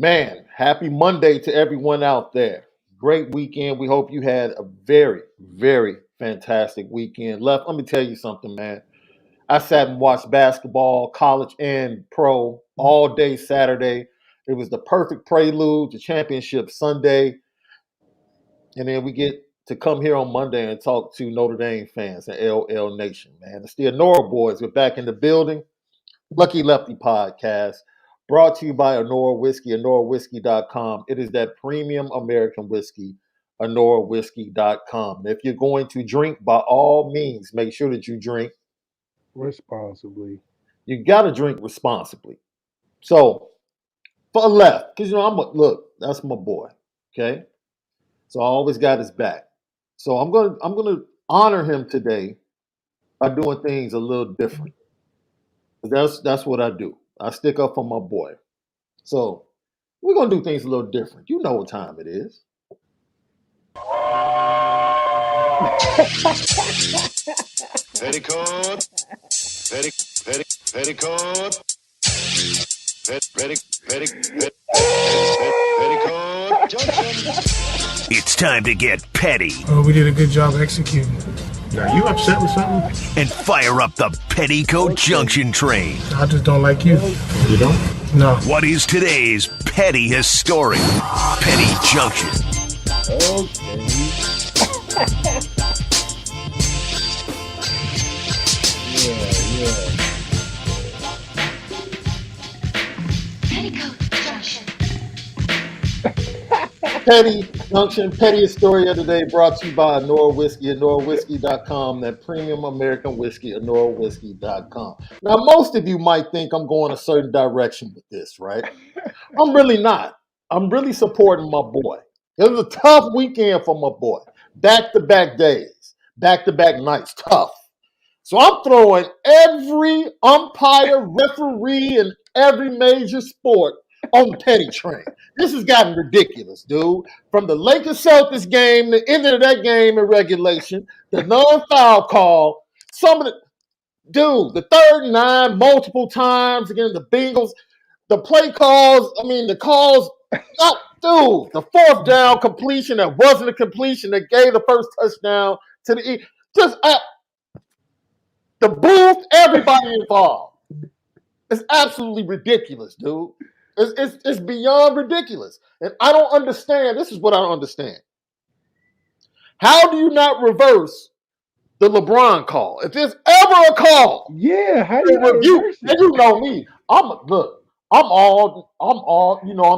Man, happy Monday to everyone out there. Great weekend. We hope you had a very, very fantastic weekend. Let me tell you something, man. I sat and watched basketball, college and pro, all day Saturday. It was the perfect prelude to championship Sunday. And then we get to come here on Monday and talk to Notre Dame fans and LL Nation, man. It's the Onora boys. We're back in the building. Lucky Lefty podcast brought to you by Onora Whiskey, OnoraWhiskey.com. It is that premium American whiskey, OnoraWhiskey.com. And if you're going to drink, by all means, make sure that you drink. Responsibly. You got to drink responsibly. So, for left, because, look, that's my boy, okay? So I always got his back. So I'm gonna honor him today by doing things a little different. That's what I do. I stick up for my boy. So we're gonna do things a little different. You know what time it is. Petticoat, petticoat, petticoat, junction. It's time to get petty Oh, we did a good job executing. Are you upset with something? and fire up the Petticoat Junction train. I just don't like you. You don't? No. What is today's petty history? Petty Junction. Petty Junction, pettiest story of the day brought to you by Onora Whiskey, OnoraWhiskey.com, that premium American whiskey, OnoraWhiskey.com. Now, most of you might think I'm going a certain direction with this, right? I'm really not. I'm really supporting my boy. It was a tough weekend for my boy. Back-to-back days, back-to-back nights, tough. So I'm throwing every umpire, referee, and every major sport on the petty train. This has gotten ridiculous, dude. From the Lakers-Celtics game, the end of that game in regulation, the non-foul call, the third and 9 multiple times against the Bengals, the play calls, the calls, the fourth down completion that wasn't a completion that gave the first touchdown to the the booth, everybody involved. It's absolutely ridiculous, dude. It's beyond ridiculous. And I don't understand. This is what I don't understand. How do you not reverse the LeBron call? If there's ever a call, Yeah, how do you reverse and it? you know me, I'm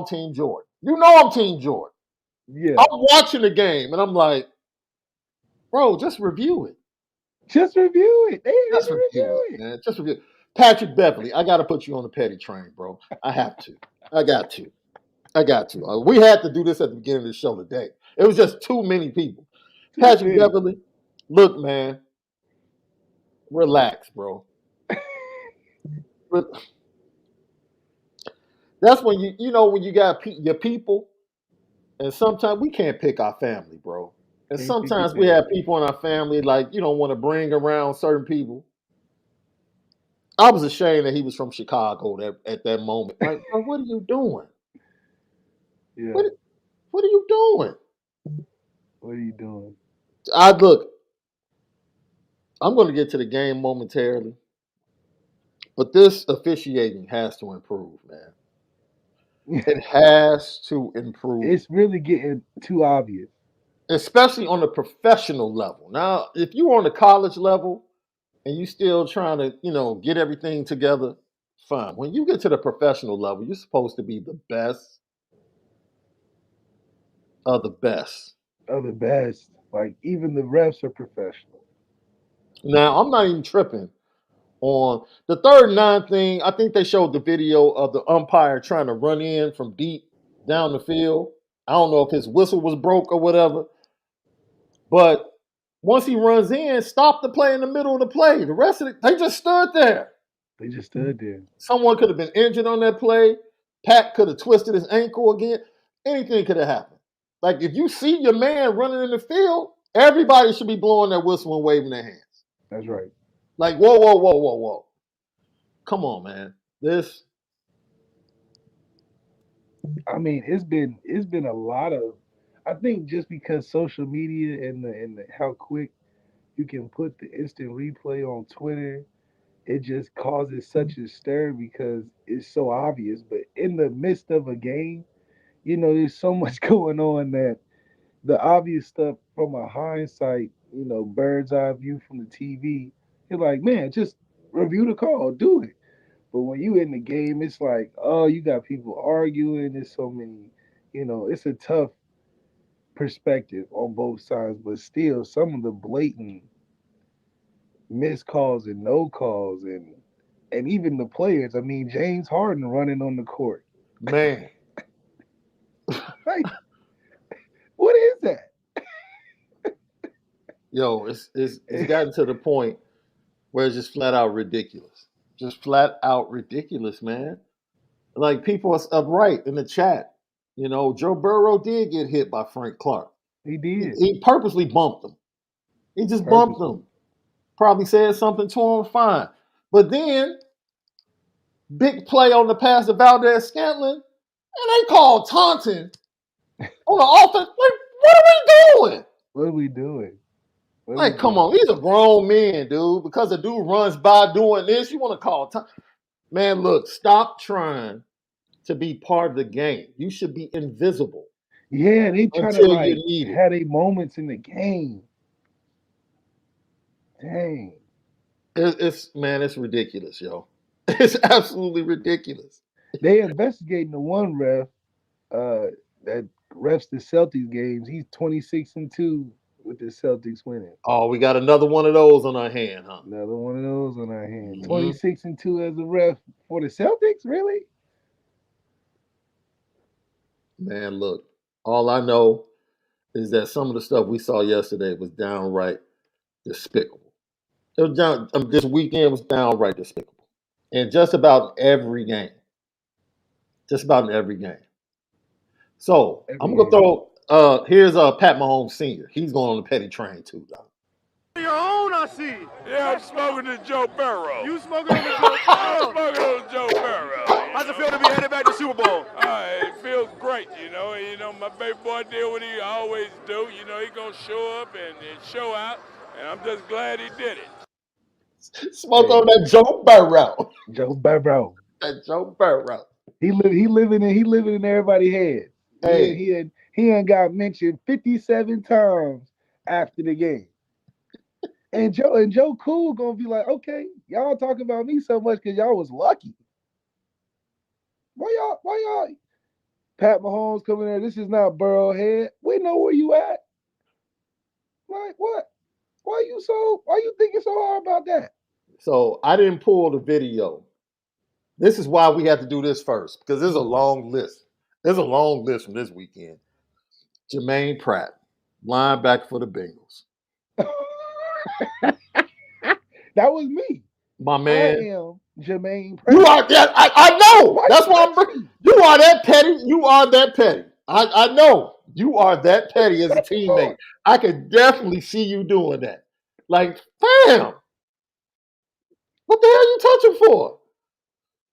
Team Jordan. You know I'm Team Jordan. Yeah. I'm watching the game and I'm like, bro, just review it. Just review it. They ain't Just even review it, man. Just review it. Patrick Beverly, I got to put you on the petty train, bro. I have to. I got to. We had to do this at the beginning of the show today. It was just too many people. Patrick Beverly, look, man, relax, bro. That's when when you got your people, and sometimes we can't pick our family, bro. And sometimes we have people in our family like you don't want to bring around certain people. I was ashamed that he was from Chicago at that moment. Like, bro, what are you doing? Yeah. What are you doing? What are you doing? I'm going to get to the game momentarily, but this officiating has to improve, man. It has to improve. It's really getting too obvious. Especially on the professional level. Now, if you're on the college level and you still trying to, get everything together, fine. When you get to the professional level, you're supposed to be the best of the best. Of the best. Like, even the refs are professional. Now, I'm not even tripping on the third and 9 thing. I think they showed the video of the umpire trying to run in from deep down the field. I don't know if his whistle was broke or whatever. But once he runs in, stop the play in the middle of the play. The rest of it, they just stood there. They just stood there. Someone could have been injured on that play. Pat could have twisted his ankle again. Anything could have happened. Like, if you see your man running in the field, everybody should be blowing their whistle and waving their hands. That's right. Like, whoa. Come on, man. I mean, it's been a lot of. I think just because social media and how quick you can put the instant replay on Twitter, it just causes such a stir because it's so obvious. But in the midst of a game, there's so much going on that the obvious stuff from a hindsight, bird's eye view from the TV, you're like, man, just review the call, do it. But when you in the game, it's like, oh, you got people arguing. There's so many, it's a tough perspective on both sides. But still, some of the blatant missed calls and no calls and even the players. I mean, James Harden running on the court. Man, Like, what is that? yo, it's gotten to the point where it's just flat out ridiculous. Just flat out ridiculous, man. Like people are right in the chat. Joe Burrow did get hit by Frank Clark. He He, did. he purposely bumped him. He just bumped Purposely. him. Probably said something to him, fine. But then, big play on the pass to Valdez Scantling, and they called taunting on the offense. Like, what are we doing? What are we doing? What are Like, we come doing? on, these are grown men, dude. Because a dude runs by doing this, you want to call time? Man, look, stop trying to be part of the game. You should be invisible Yeah, they try to until you like need it. have their moments in the game. Dang. It's ridiculous, yo. It's absolutely ridiculous. They investigating the one ref that refs the Celtics games. He's 26-2 with the Celtics winning. Oh, we got another one of those on our hand, huh? Another one of those on our hand. Mhm. 26-2 as a ref for the Celtics, really? Man, look, all I know is that some of the stuff we saw yesterday was downright despicable. This weekend was downright despicable. And just about every game. Just about in every game. So Every I'm gonna game. throw here's Pat Mahomes Sr. He's going on the petty train too, dog. Your own, I see. Yeah, I'm smoking the Joe Burrow. You smoking on the Joe I'm Burrow. smoking on Joe Burrow. How's it feel to be headed back to Super Bowl? It feels great, my baby boy did what he always do. He gonna show up and show out, and I'm just glad he did it. Smoke on that Joe Burrow. Joe Burrow. That Joe Burrow. He living in everybody's head. Hey. He ain't got mentioned 57 times after the game. And Joe Cool gonna be like, okay, y'all talking about me so much because y'all was lucky. Why y'all Pat Mahomes coming there? This is not Burrowhead. We know where you at. Like what? Why you thinking so hard about that? So I didn't pull the video. This is why we have to do this first, because there's a long list. There's a long list from this weekend. Jermaine Pratt, linebacker for the Bengals. That was me. My man. I am Jermaine Pratt. You are that. I know. Why That's you why I'm. You are that petty. You are that petty. I know. You are that petty as a teammate. I could definitely see you doing that. Like, fam, what the hell are you touching for?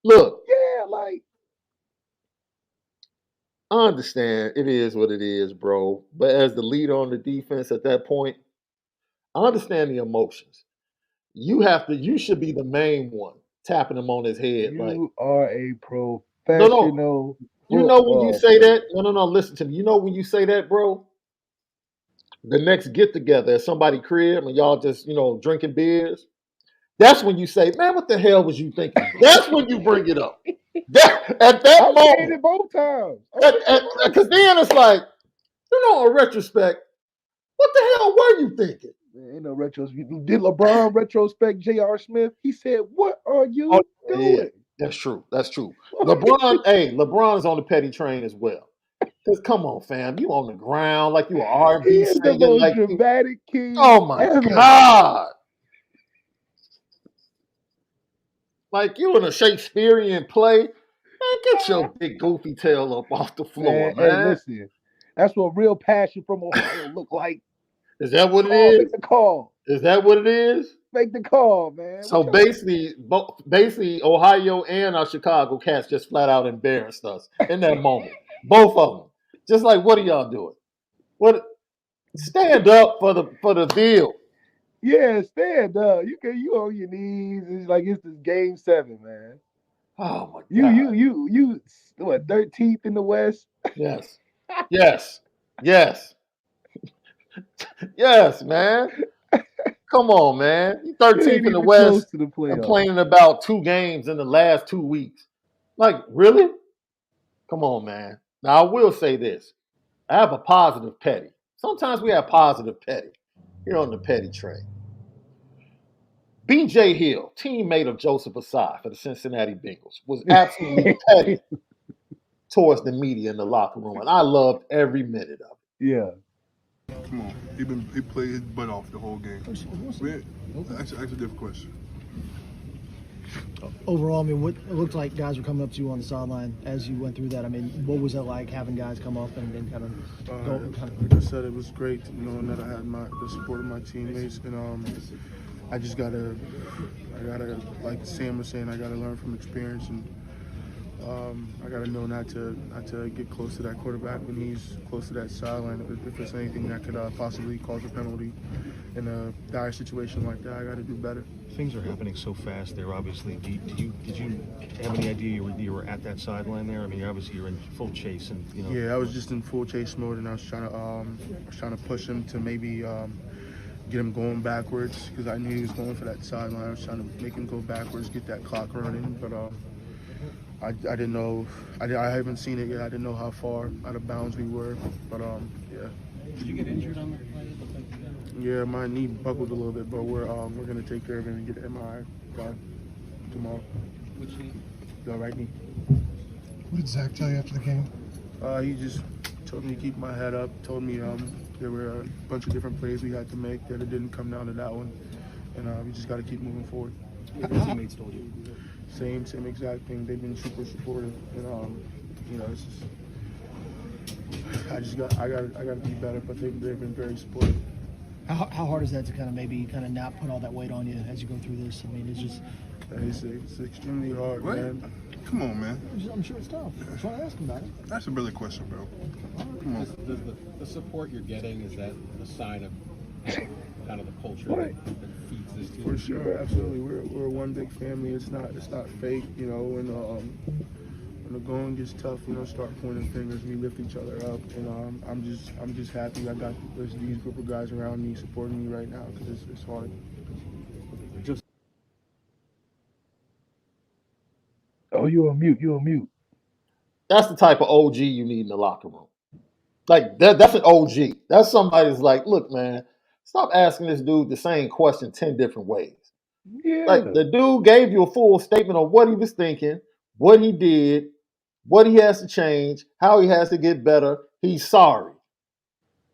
Look, Yeah, like I understand it is what it is, bro. But as the leader on the defense at that point, I understand the emotions. You should be the main one tapping him on his head. Like, you are a no. professional. You know when you football say player. that? No. Listen to me. You know when you say that, bro? The next get together at somebody's crib and y'all just, drinking beers. That's when you say, man, what the hell was you thinking? That's when you bring it up. At that I said moment. it both times. Because then it's like, in retrospect, what the hell were you thinking? Ain't no retrospect. Did LeBron retrospect J.R. Smith? He said, "What are you doing?" Yeah, that's true. That's true. LeBron is on the petty train as well. Because come on, fam, you on the ground like you an He R&B is the singer. most Like dramatic king oh my ever. God. Like you in a Shakespearean play. Man, get your big goofy tail up off the floor, Hey, man. listen. That's what real passion from Ohio look like. Is that what it Make is? the call. Is that what it is? Make the call, man. So basically, Ohio and our Chicago Cats just flat out embarrassed us in that moment. Both of them. Just like, what are y'all doing? What? Stand up for the deal. Yeah, stand up. You on your knees. It's like it's this game 7, man. Oh my You what 13th in the West? Yes. Yes. Yes. Yes, man. Come on, man. You It ain't 13th in the even close West to the playoffs. complaining about 2 games in the last 2 weeks. Like, really? Come on, man. Now, I will say this. I have a positive petty. Sometimes we have positive petty here on the petty train. B.J. Hill, teammate of Joseph Asai for the Cincinnati Bengals, was absolutely petty towards the media in the locker room, and I loved every minute of it. Yeah. Come on, he played his butt off the whole game. That's a different question. Overall, I mean, what it looked like guys were coming up to you on the sideline as you went through that. I mean, what was it like having guys come up and kind of go? Like I said, it was great knowing that I had the support of my teammates, and I gotta, like Sam was saying, I gotta learn from experience, and I gotta know not to get close to that quarterback when he's close to that sideline. If there's anything that could possibly cause a penalty in a dire situation like that, I gotta do better. Things are happening so fast there. Obviously, did you have any idea you were at that sideline there? I mean, obviously you're in full chase, and you know. Yeah, I was just in full chase mode, and I was trying to push him to maybe get him going backwards because I knew he was going for that sideline. I was trying to make him go backwards, get that clock running, but I didn't know. I haven't seen it yet. I didn't know how far out of bounds we were, but yeah. Did you get injured on that play? Yeah, my knee buckled a little bit, but we're gonna take care of it and get an MRI done tomorrow. Which knee? The right knee. What did Zach tell you after the game? He just told me to keep my head up. Told me there were a bunch of different plays we had to make that it didn't come down to that one, and we just got to keep moving forward. What your teammates told you? Same exact thing. They've been super supportive, and it's just I gotta be better, but they've been very supportive. How hard is that to kind of not put all that weight on you as you go through this? I mean, it's just. It's extremely hard, man. Come on, man. I'm sure it's tough. I'm trying to ask him about it. That's a really question, bro. Come on. Does the support you're getting, is that a sign of kind of the culture that feeds this team? For sure, absolutely. We're one big family. It's not fake, when the going gets tough, we don't start pointing fingers. We lift each other up, and I'm just happy I got these group of guys around me supporting me right now because it's hard. Oh, you on mute. That's the type of OG you need in the locker room. Like that's an OG. That's somebody that's like, look, man, stop asking this dude the same question 10 different ways. Yeah. Like the dude gave you a full statement on what he was thinking, what he did, what he has to change, how he has to get better. He's sorry.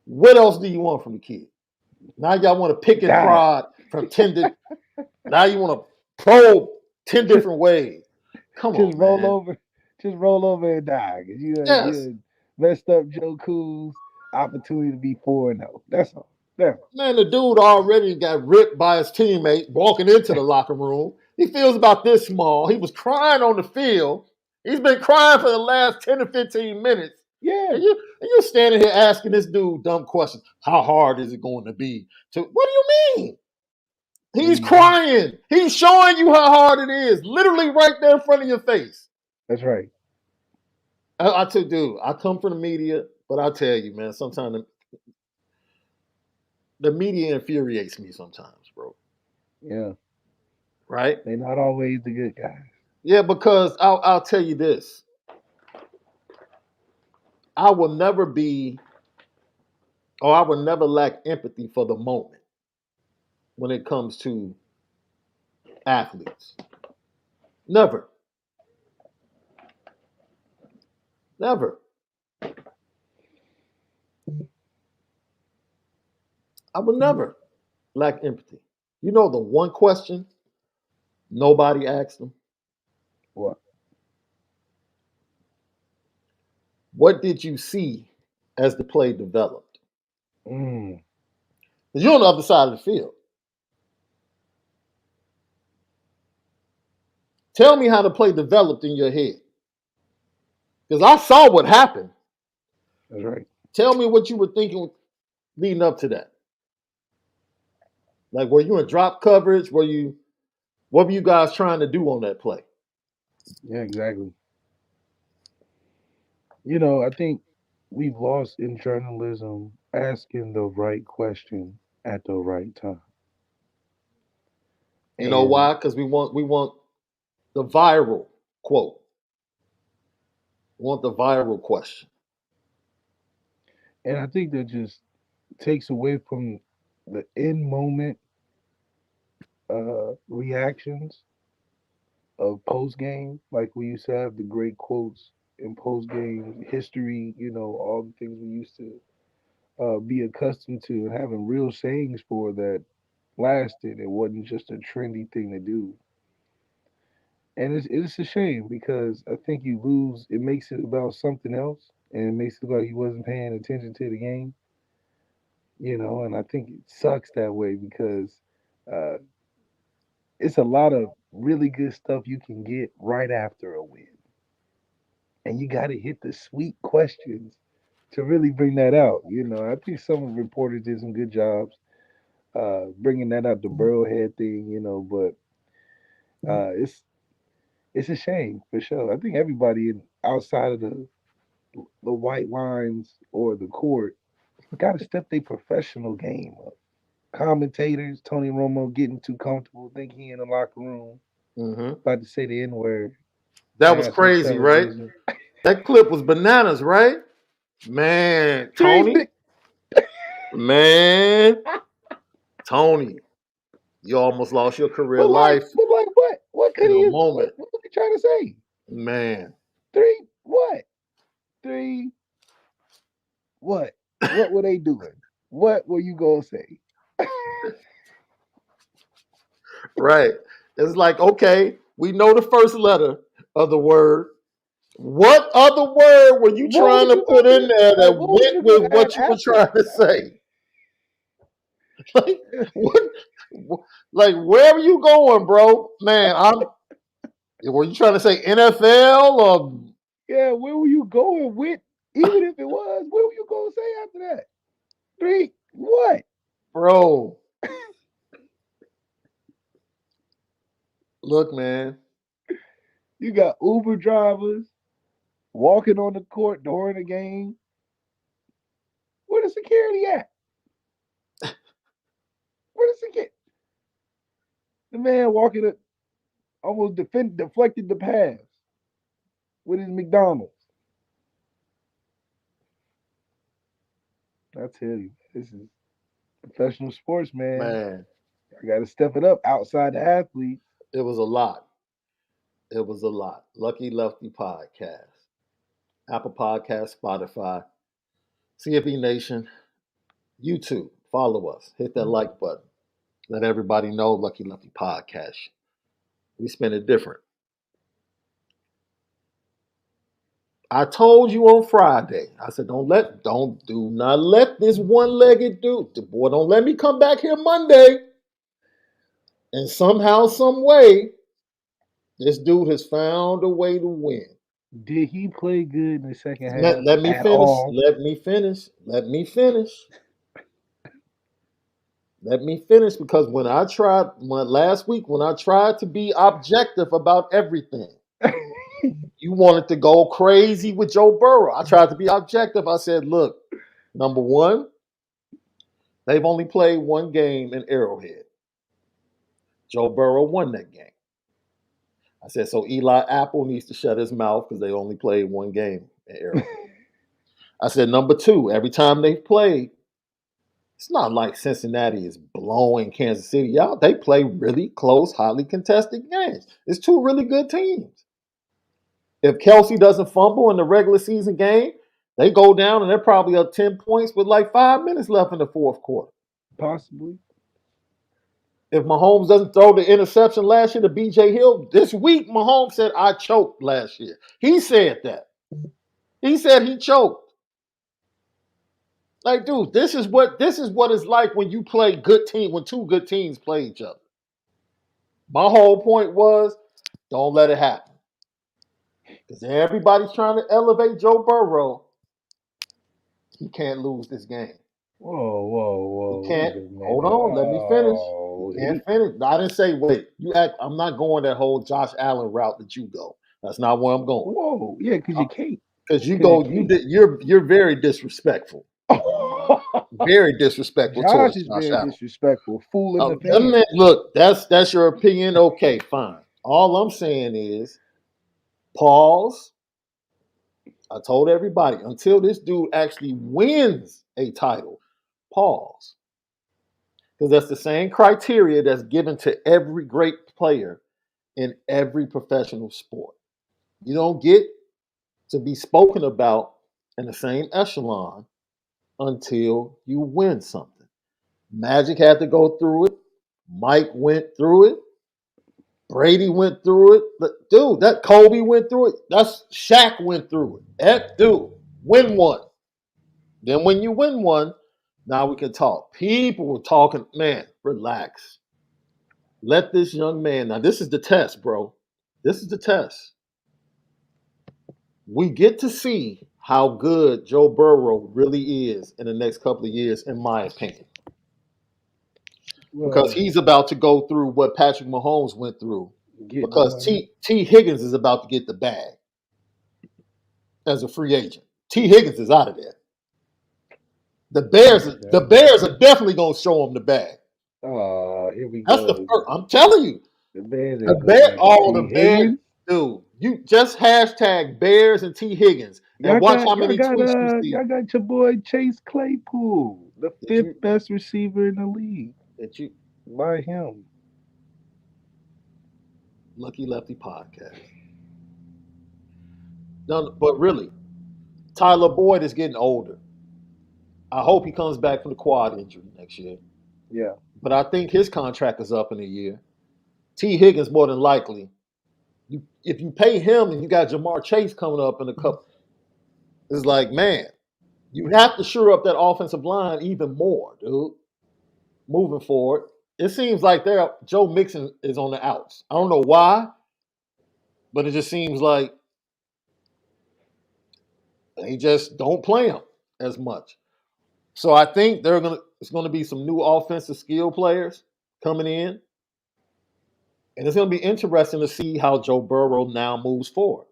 What else do you want from the kid? Now y'all want to pick and prod from 10 now you want to probe 10 different ways. Come on, just roll man. over. Just roll over and die. Because you messed up Joe Cool's opportunity to be 4-0. That's all. Man, the dude already got ripped by his teammate walking into the locker room. He feels about this small. He was crying on the field. He's been crying for the last 10 to 15 minutes. Yeah. And you're standing here asking this dude dumb questions. How hard is it going to be? What do you mean? He's crying. He's showing you how hard it is. Literally right there in front of your face. That's right. I tell you, dude, I come from the media, but I tell you, man, sometimes the media infuriates me sometimes, bro. Yeah. Right? They're not always the good guys. Yeah, because I'll tell you this. I will never lack empathy for the moment when it comes to athletes. Never. Never. I will never lack empathy. You know the one question nobody asked them? What? What did you see as the play developed? Mm. Because you're on the other side of the field. Tell me how the play developed in your head. Because I saw what happened. That's right. Tell me what you were thinking leading up to that. Like, were you in drop coverage? What were you guys trying to do on that play? Yeah, exactly. I think we've lost in journalism asking the right question at the right time. You know And why? Because we want the viral quote. We want the viral question. I think that just takes away from the in moment reactions of post game. Like we used to have the great quotes in post game history, all the things we used to be accustomed to and having real sayings for that lasted. It wasn't just a trendy thing to do. And it's a shame because I think you lose. It makes it about something else, and it makes it look like you wasn't paying attention to the game. And I think it sucks that way because uh, it's a lot of really good stuff you can get right after a win, and you got to hit the sweet questions to really bring that out. I think some reporters did some good jobs bringing that out, the Burrow head thing. But it's a shame for sure. I think everybody outside of the white lines or the court got to step their professional game up. Commentators, Tony Romo getting too comfortable, think he in the locker room, Mm-hmm. about to say the N word, That was national crazy, right? television. That clip was bananas, right? Man, Tony. Man, Tony. You almost lost your career But like, life but like, what? What could in he? a What moment. was he trying to say? Man. Three what? Three what? What were they doing? What were you gonna say? Right. It's like, okay, we know the first letter of the word. What other word were you What trying was to you put gonna in there that what was went you with gonna add what you were after trying to say? Like, what? Like, where are you going, bro? Man, were you trying to say NFL or Yeah, where were you going with? Even if it was, what were you gonna say after that? Three what? bro? Look, man. You got Uber drivers walking on the court during the game. Where the security at? Where the security? The man walking it almost deflected the pass with his McDonald's. I tell you, this is professional sports, man. Man, I got to step it up outside the athlete. it was a lot. It was a lot. Lucky Lefty Podcast, Apple Podcast, Spotify, CFB Nation, YouTube. Follow us. Hit that like button. Let everybody know Lucky Lefty Podcast. We spin it different. I told you on Friday. I said, do not let this one-legged dude, boy, don't let me come back here Monday. And somehow, some way, this dude has found a way to win. Did he play good in the second half Let me at finish. all? Let me finish. Let me finish. Let me finish because last week when I tried to be objective about everything, you wanted to go crazy with Joe Burrow. I tried to be objective. I said, look, number one, they've only played one game in Arrowhead. Joe Burrow won that game. I said, so Eli Apple needs to shut his mouth because they only played one game in Arrowhead. I said, number two, every time they've played, it's not like Cincinnati is blowing Kansas City out. They play really close, highly contested games. It's two really good teams. If Kelsey doesn't fumble in the regular season game, they go down and they're probably up 10 points with like 5 minutes left in the fourth quarter. Possibly. If Mahomes doesn't throw the interception last year to B.J. Hill, this week Mahomes said, I choked last year. He said that. He said he choked. Like, dude, this is what it's like when you play when two good teams play each other. My whole point was Don't let it happen. Because everybody's trying to elevate Joe Burrow. He can't lose this game. Whoa. He can't. Wait a minute. Hold on. Let me finish. Oh, He can't finish. I didn't say wait. I'm not going that whole Josh Allen route that you go. That's not where I'm going. whoa. Yeah, because you can't. Because you're very disrespectful. Very disrespectful Josh towards is Josh very Allen. disrespectful, fooling the fans. Look, that's your opinion. Okay, fine. All I'm saying is pause. I told everybody until this dude actually wins a title, pause. Because that's the same criteria that's given to every great player in every professional sport. You don't get to be spoken about in the same echelon until you win something. Magic had to go through it. Mike went through it. Brady went through it. But dude, that Kobe went through it. That's Shaq went through it. Dude, win one. Then when you win one, now we can talk. People were talking, man, relax. Let this young man, now this is the test, bro. This is the test. We get to see how good Joe Burrow really is in the next couple of years, in my opinion. Because he's about to go through what Patrick Mahomes went through. Because T. Higgins is about to get the bag as a free agent. T. Higgins is out of there. The Bears are definitely going to show him the bag. Here we That's go. the first. I'm telling you. The Bears. The Bears. Dude, you just hashtag Bears and T. Higgins and watch how many tweets you see. Y'all got your boy Chase Claypool, the fifth best receiver in the league. By him. Lucky Lefty podcast. No, but really, Tyler Boyd is getting older. I hope he comes back from the quad injury next year. Yeah. But I think his contract is up in a year. T. Higgins, more than likely. If you pay him and you got Jamar Chase coming up in a couple, it's like, man, you have to shore up that offensive line even more, dude. Moving forward. It seems like Joe Mixon is on the outs. I don't know why, but it just seems like they just don't play him as much. So I think it's going to be some new offensive skill players coming in. And it's going to be interesting to see how Joe Burrow now moves forward.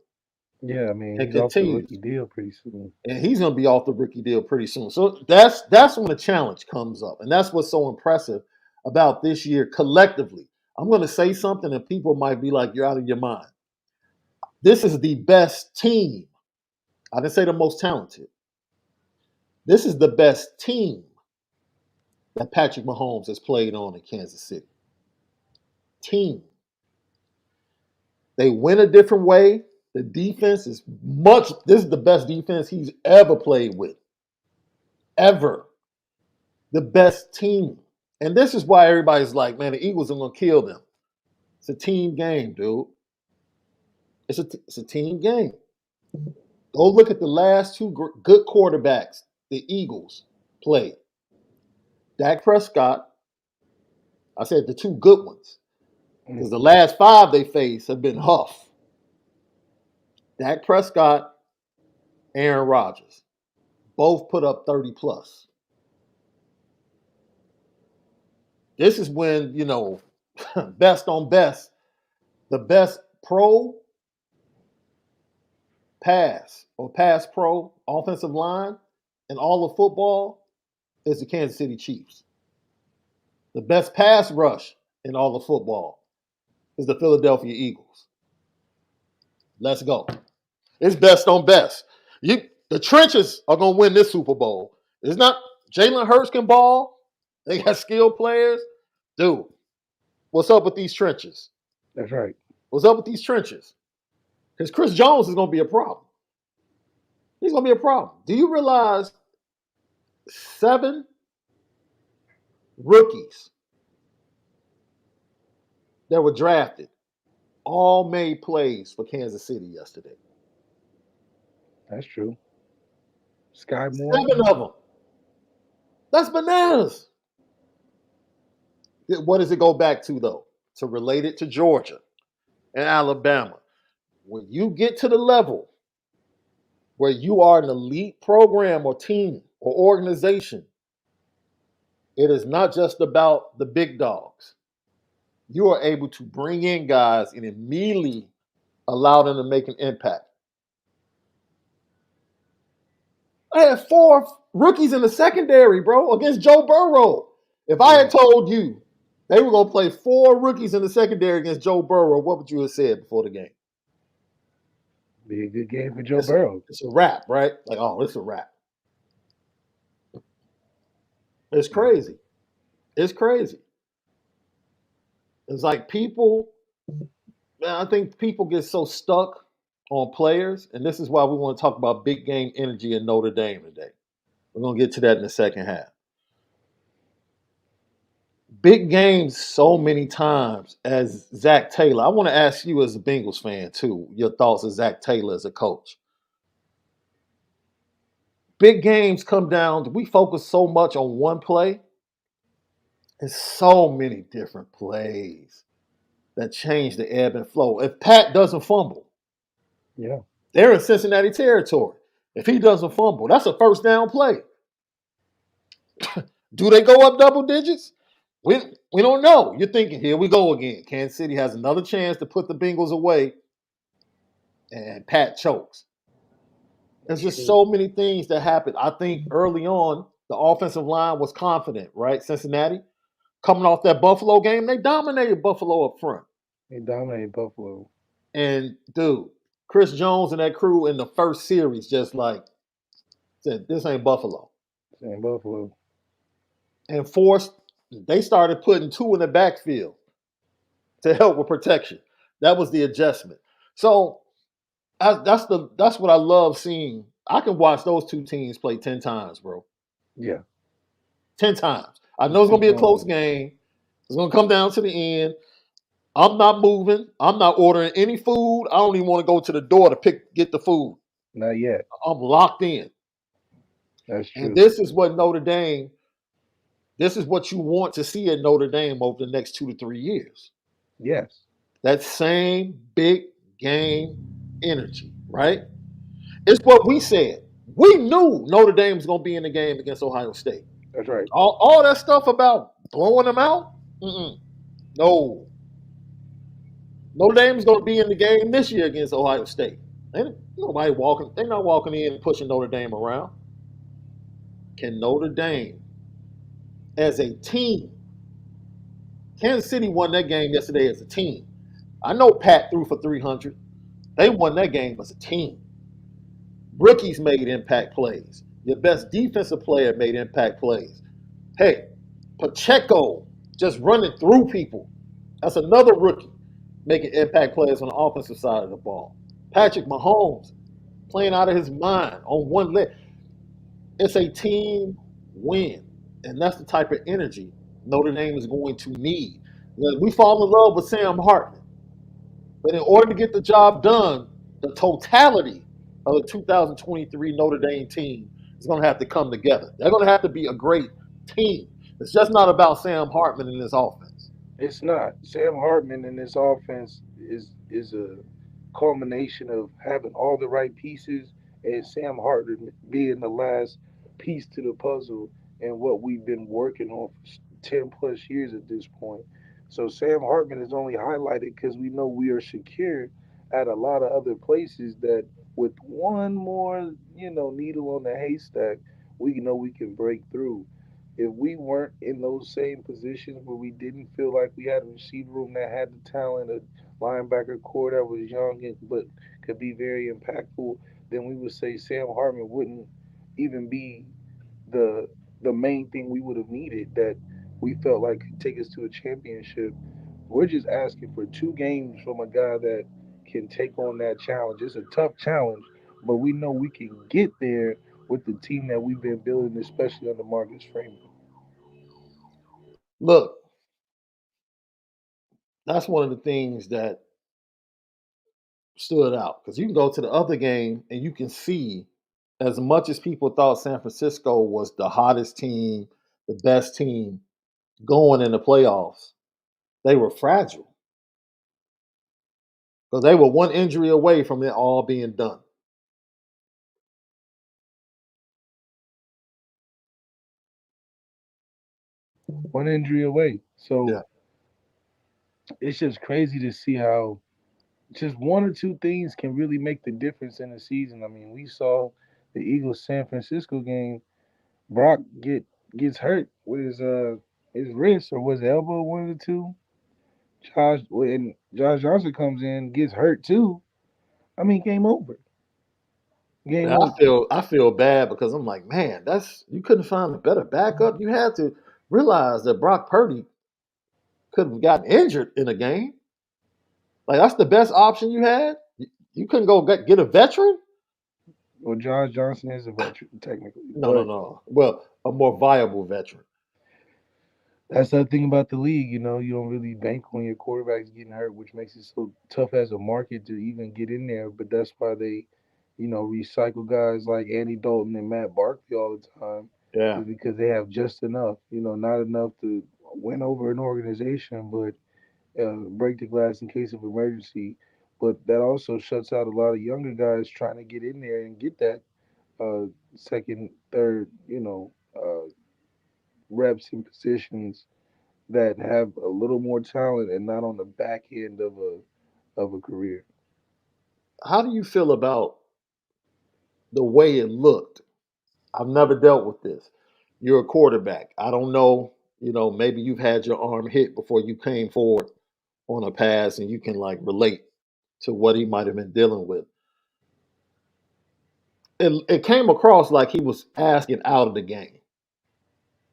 Yeah, I mean, he's off the rookie deal pretty soon. And he's going to be off the rookie deal pretty soon. So that's when the challenge comes up. And that's what's so impressive about this year collectively. I'm going to say something and people might be like, you're out of your mind. This is the best team. I didn't say the most talented. This is the best team that Patrick Mahomes has played on in Kansas City. Team. They win a different way. The defense is this is the best defense he's ever played with. Ever. The best team. And this is why everybody's like, man, the Eagles are going to kill them. It's a team game, dude. It's a team game. Go look at the last two good quarterbacks the Eagles played. Dak Prescott. I said the two good ones. Because the last five they faced have been Huff. Dak Prescott, Aaron Rodgers. Both put up 30 plus. This is when, best on best, the best pro pass or pass pro offensive line in all of football is the Kansas City Chiefs. The best pass rush in all of football is the Philadelphia Eagles. Let's go. It's best on best. The trenches are going to win this Super Bowl. It's not Jalen Hurts can ball. They got skilled players. Dude, what's up with these trenches? That's right. What's up with these trenches? Because Chris Jones is going to be a problem. He's going to be a problem. Do you realize 7 rookies that were drafted all made plays for Kansas City yesterday? That's true. Sky Moore. 7 of them. That's bananas. What does it go back to, though? To relate it to Georgia. and Alabama. When you get to the level where you are an elite program or team or organization, it is not just about the big dogs. You are able to bring in guys and immediately allow them to make an impact. I had 4 rookies in the secondary, bro, against Joe Burrow. If I had told you they were going to play 4 rookies in the secondary against Joe Burrow, what would you have said before the game? Be a good game for Joe Burrow. It's a wrap, right? Like, oh, it's a wrap. It's crazy. It's crazy. It's like people, man, I think people get so stuck on players, and this is why we want to talk about big game energy in Notre Dame today. We're going to get to that in the second half. Big games so many times as Zach Taylor. I want to ask you as a Bengals fan, too, your thoughts of Zach Taylor as a coach. Big games come down, we focus so much on one play. There's so many different plays that change the ebb and flow. If Pat doesn't fumble, they're in Cincinnati territory. If he doesn't fumble, that's a first down play. Do they go up double digits? We don't know. You're thinking, here we go again. Kansas City has another chance to put the Bengals away, and Pat chokes. There's just so many things that happen. I think early on, the offensive line was confident, right? Cincinnati, coming off that Buffalo game, they dominated Buffalo up front. They dominated Buffalo. And, dude, Chris Jones and that crew in the first series just like said, this ain't Buffalo. This ain't Buffalo. And they started putting 2 in the backfield to help with protection. That was the adjustment. So that's what I love seeing. I can watch those 2 teams play 10 times, bro. Yeah. 10 times. I know it's going to be a close game. It's going to come down to the end. I'm not moving. I'm not ordering any food. I don't even want to go to the door to get the food. Not yet. I'm locked in. That's true. And this is what Notre Dame, this is what you want to see at Notre Dame over the next 2 to 3 years. Yes. That same big game energy, right? It's what we said. We knew Notre Dame was going to be in the game against Ohio State. That's right. All that stuff about blowing them out? No. Notre Dame's going to be in the game this year against Ohio State. They're not walking in and pushing Notre Dame around. Can Notre Dame, as a team, Kansas City won that game yesterday as a team. I know Pat threw for 300. They won that game as a team. Rookies made impact plays. Your best defensive player made impact plays. Hey, Pacheco just running through people. That's another rookie making impact plays on the offensive side of the ball. Patrick Mahomes playing out of his mind on one leg. It's a team win, and that's the type of energy Notre Dame is going to need. We fall in love with Sam Hartman, but in order to get the job done, the totality of the 2023 Notre Dame team is going to have to come together. They're going to have to be a great team. It's just not about Sam Hartman and his offense. It's not. Sam Hartman and this offense is a culmination of having all the right pieces and Sam Hartman being the last piece to the puzzle and what we've been working on for 10 plus years at this point. So Sam Hartman is only highlighted because we know we are secure at a lot of other places that with one more, needle on the haystack, we know we can break through. If we weren't in those same positions where we didn't feel like we had a receiver room that had the talent, a linebacker core that was young but could be very impactful, then we would say Sam Hartman wouldn't even be the main thing we would have needed that we felt like could take us to a championship. We're just asking for 2 games from a guy that can take on that challenge. It's a tough challenge, but we know we can get there with the team that we've been building, especially under Marcus Freeman. Look, that's one of the things that stood out because you can go to the other game and you can see as much as people thought San Francisco was the hottest team, the best team going in the playoffs, they were fragile. Because they were one injury away from it all being done. One injury away. So Yeah. it's just crazy to see how just one or two things can really make the difference in the season. I mean, we saw the Eagles San Francisco game. Brock gets hurt with his wrist or was it elbow, one of the two. Josh Johnson comes in, gets hurt too. I mean, game over. Game Man, over. I feel bad because I'm like, man, that's you couldn't find a better backup. You had to realize that Brock Purdy could have gotten injured in a game. Like that's the best option you had. You couldn't go get a veteran. Well, Josh Johnson is a veteran technically, No, no, but no. Well, a more viable veteran. that's the thing about the league. You don't really bank on your quarterbacks getting hurt, which makes it so tough as a market to even get in there. But that's why they, recycle guys like Andy Dalton and Matt Barkley all the time, Yeah. is because they have just enough. Not enough to win over an organization, but break the glass in case of emergency. But that also shuts out a lot of younger guys trying to get in there and get that second, third, reps in positions that have a little more talent and not on the back end of a career. How do you feel about the way it looked? I've never dealt with this. You're a quarterback. I don't know. Maybe you've had your arm hit before you came forward on a pass, and you can like relate to what he might have been dealing with. It came across like he was asking out of the game.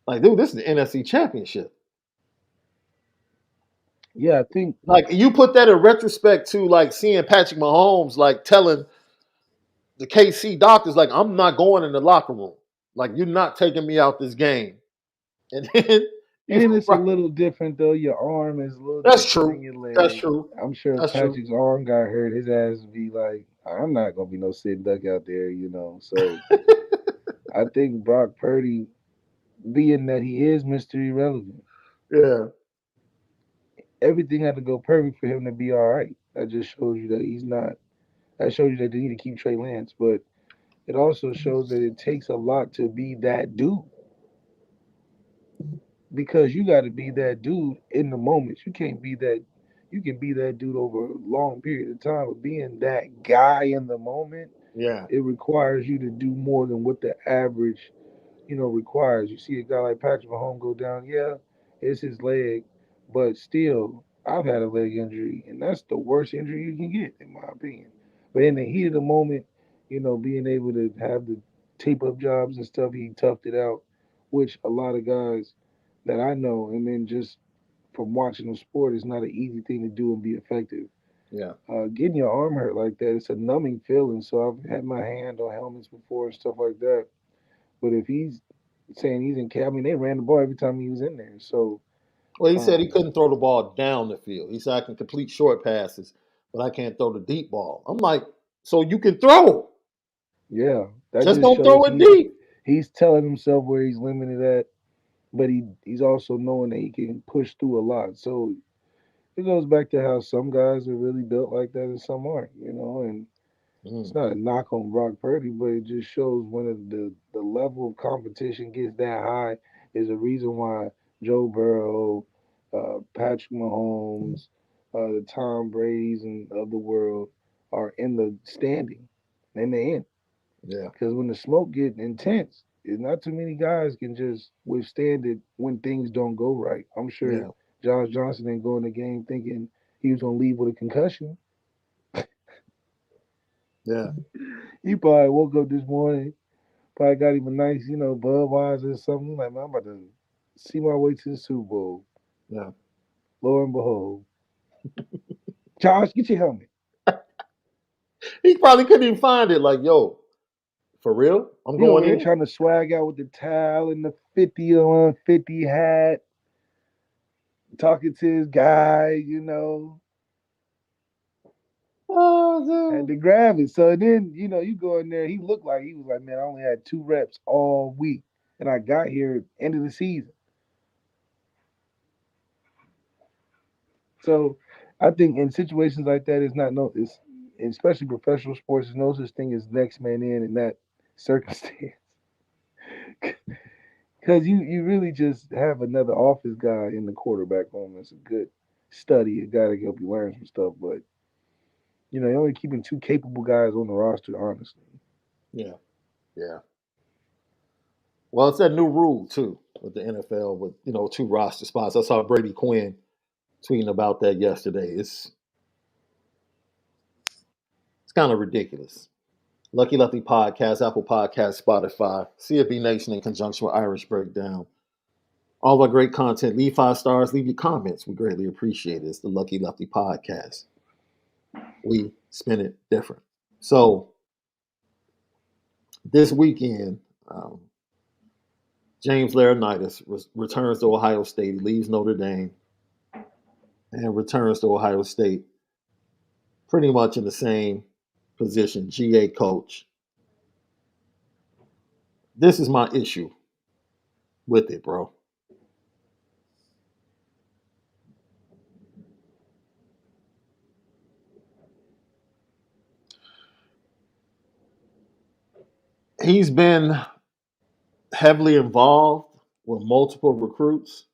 Like, dude, this is the NFC Championship. Yeah, I think Like, you put that in retrospect to like seeing Patrick Mahomes like telling the KC doctors, like, I'm not going in the locker room. Like, you're not taking me out this game. And then, and it's a right. little different though. Your arm is a little That's different than true. your That's leg. true. I'm sure if That's true. Patrick's arm got hurt, his ass would be like, I'm not gonna be no sitting duck out there. So I think Brock Purdy, being that he is Mr. Irrelevant, Yeah. everything had to go perfect for him to be all right. That just shows you that he's not. That shows you that they need to keep Trey Lance, but it also shows that it takes a lot to be that dude because you got to be that dude in the moment. You can't be that. You can be that dude over a long period of time, but being that guy in the moment, Yeah. it requires you to do more than what the average requires. You see a guy like Patrick Mahomes go down, yeah, it's his leg, but still, I've had a leg injury, and that's the worst injury you can get, in my opinion. But in the heat of the moment, being able to have the tape up jobs and stuff, he toughed it out, which a lot of guys that I know, and then just from watching the sport, is not an easy thing to do and be effective. Yeah. Getting your arm hurt like that, it's a numbing feeling. So I've had my hand on helmets before and stuff like that. But if he's saying he's in cap, I mean, they ran the ball every time he was in there. So, Well, he said he um, couldn't throw the ball down the field. He said I can complete short passes, but I can't throw the deep ball. I'm like, so you can throw, yeah, that just just don't shows throw it deep. he's telling himself where he's limited at, but he's also knowing that he can push through a lot. So it goes back to how some guys are really built like that and some aren't. And it's Mm, not a knock on Brock Purdy, but it just shows when the level of competition gets that high is a reason why Joe Burrow, Patrick Mahomes, the Tom Brady's and of the world are in the standing in the end. yeah, Because when the smoke get intense, it's not too many guys can just withstand it when things don't go right. I'm sure yeah, Josh Johnson didn't go in the game thinking he was gonna leave with a concussion. yeah, He probably woke up this morning. Probably got him a nice, Budweiser or something. Like, man, I'm about to see my way to the Super Bowl. yeah. Lo and behold, Josh, get your helmet. He probably couldn't even find it. Like, yo, for real? I'm He over going there in. trying to swag out with the towel and the 50 on 50 hat, talking to his guy. Oh, Had dude. to grab it. So then, you go in there, he looked like he was like, man, I only had 2 reps all week. And I got here end of the season. So I think in situations like that, it's especially professional sports. There's no such thing as next man in that circumstance. Because you really just have another office guy in the quarterback room. That's a good study, a guy that can help you learn some stuff. But you're only keeping two capable guys on the roster, honestly. Yeah, yeah. Well, it's that new rule too with the NFL with two roster spots. I saw Brady Quinn tweeting about that yesterday. It's kind of ridiculous. Lucky Lefty Podcast, Apple Podcast, Spotify, CFB Nation in conjunction with Irish Breakdown. All of our great content. Leave 5 stars. Leave your comments. We greatly appreciate it. It's the Lucky Lefty Podcast. We spin it different. So this weekend, James Laurinaitis returns to Ohio State. He leaves Notre Dame and returns to Ohio State pretty much in the same position, GA coach. This is my issue with it, bro. He's been heavily involved with multiple recruits.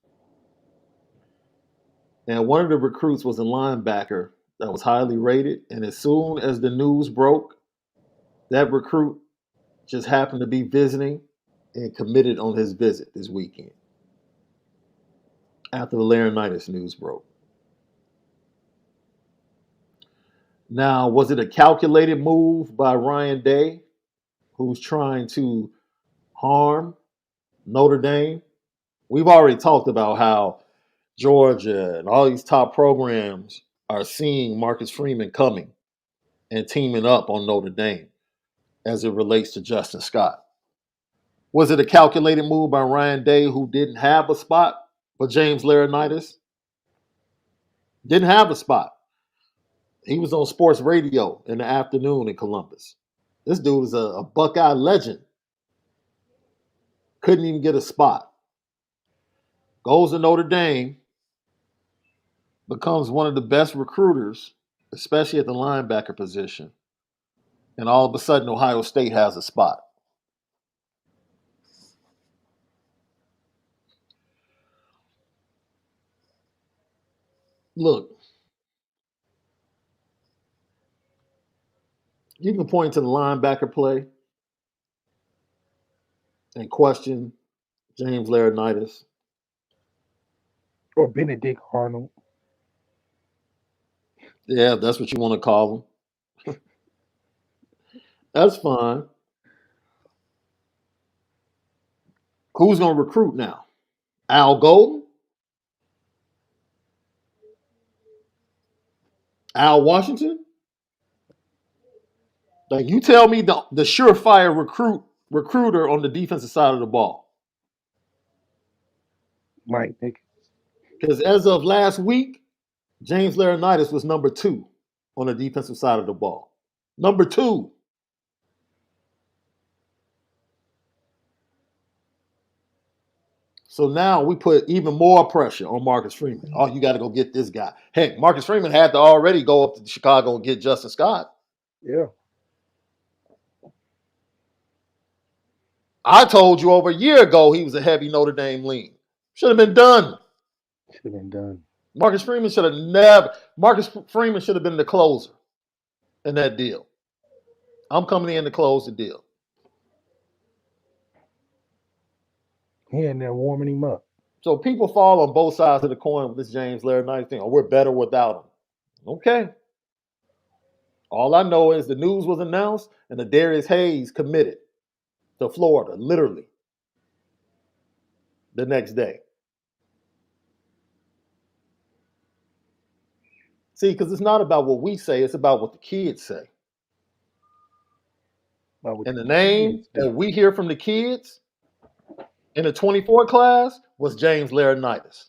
And one of the recruits was a linebacker that was highly rated. And as soon as the news broke, that recruit just happened to be visiting and committed on his visit this weekend after the Laurinaitis news broke. Now, was it a calculated move by Ryan Day, who's trying to harm Notre Dame? We've already talked about how Georgia and all these top programs are seeing Marcus Freeman coming and teaming up on Notre Dame as it relates to Justin Scott. Was it a calculated move by Ryan Day, who didn't have a spot for James Laurinaitis? Didn't have a spot. He was on sports radio in the afternoon in Columbus. This dude is a Buckeye legend. Couldn't even get a spot. Goes to Notre Dame, becomes one of the best recruiters, especially at the linebacker position. And all of a sudden, Ohio State has a spot. Look, you can point to the linebacker play and question James Laurinaitis. Or Benedict Arnold. Yeah, that's what you want to call him. That's fine. Who's going to recruit now? Al Golden? Al Washington? Like, you tell me the surefire recruiter on the defensive side of the ball. Mike Nick. Because as of last week, James Laurinaitis was number 2 on the defensive side of the ball. Number 2. So now we put even more pressure on Marcus Freeman. Oh, you got to go get this guy. Heck, Marcus Freeman had to already go up to Chicago and get Justin Scott. Yeah. I told you over a year ago he was a heavy Notre Dame lean. Should have been done. Should have been done. Marcus Freeman should have been the closer in that deal. I'm coming in to close the deal. He in there warming him up. So people fall on both sides of the coin with this James Laurinaitis thing. Oh, we're better without him. Okay. All I know is the news was announced and the Darius Hayes committed to Florida, literally, the next day. See, because it's not about what we say, it's about what the kids say. And the name that we hear from the kids in the 24 class was James Laurinaitis.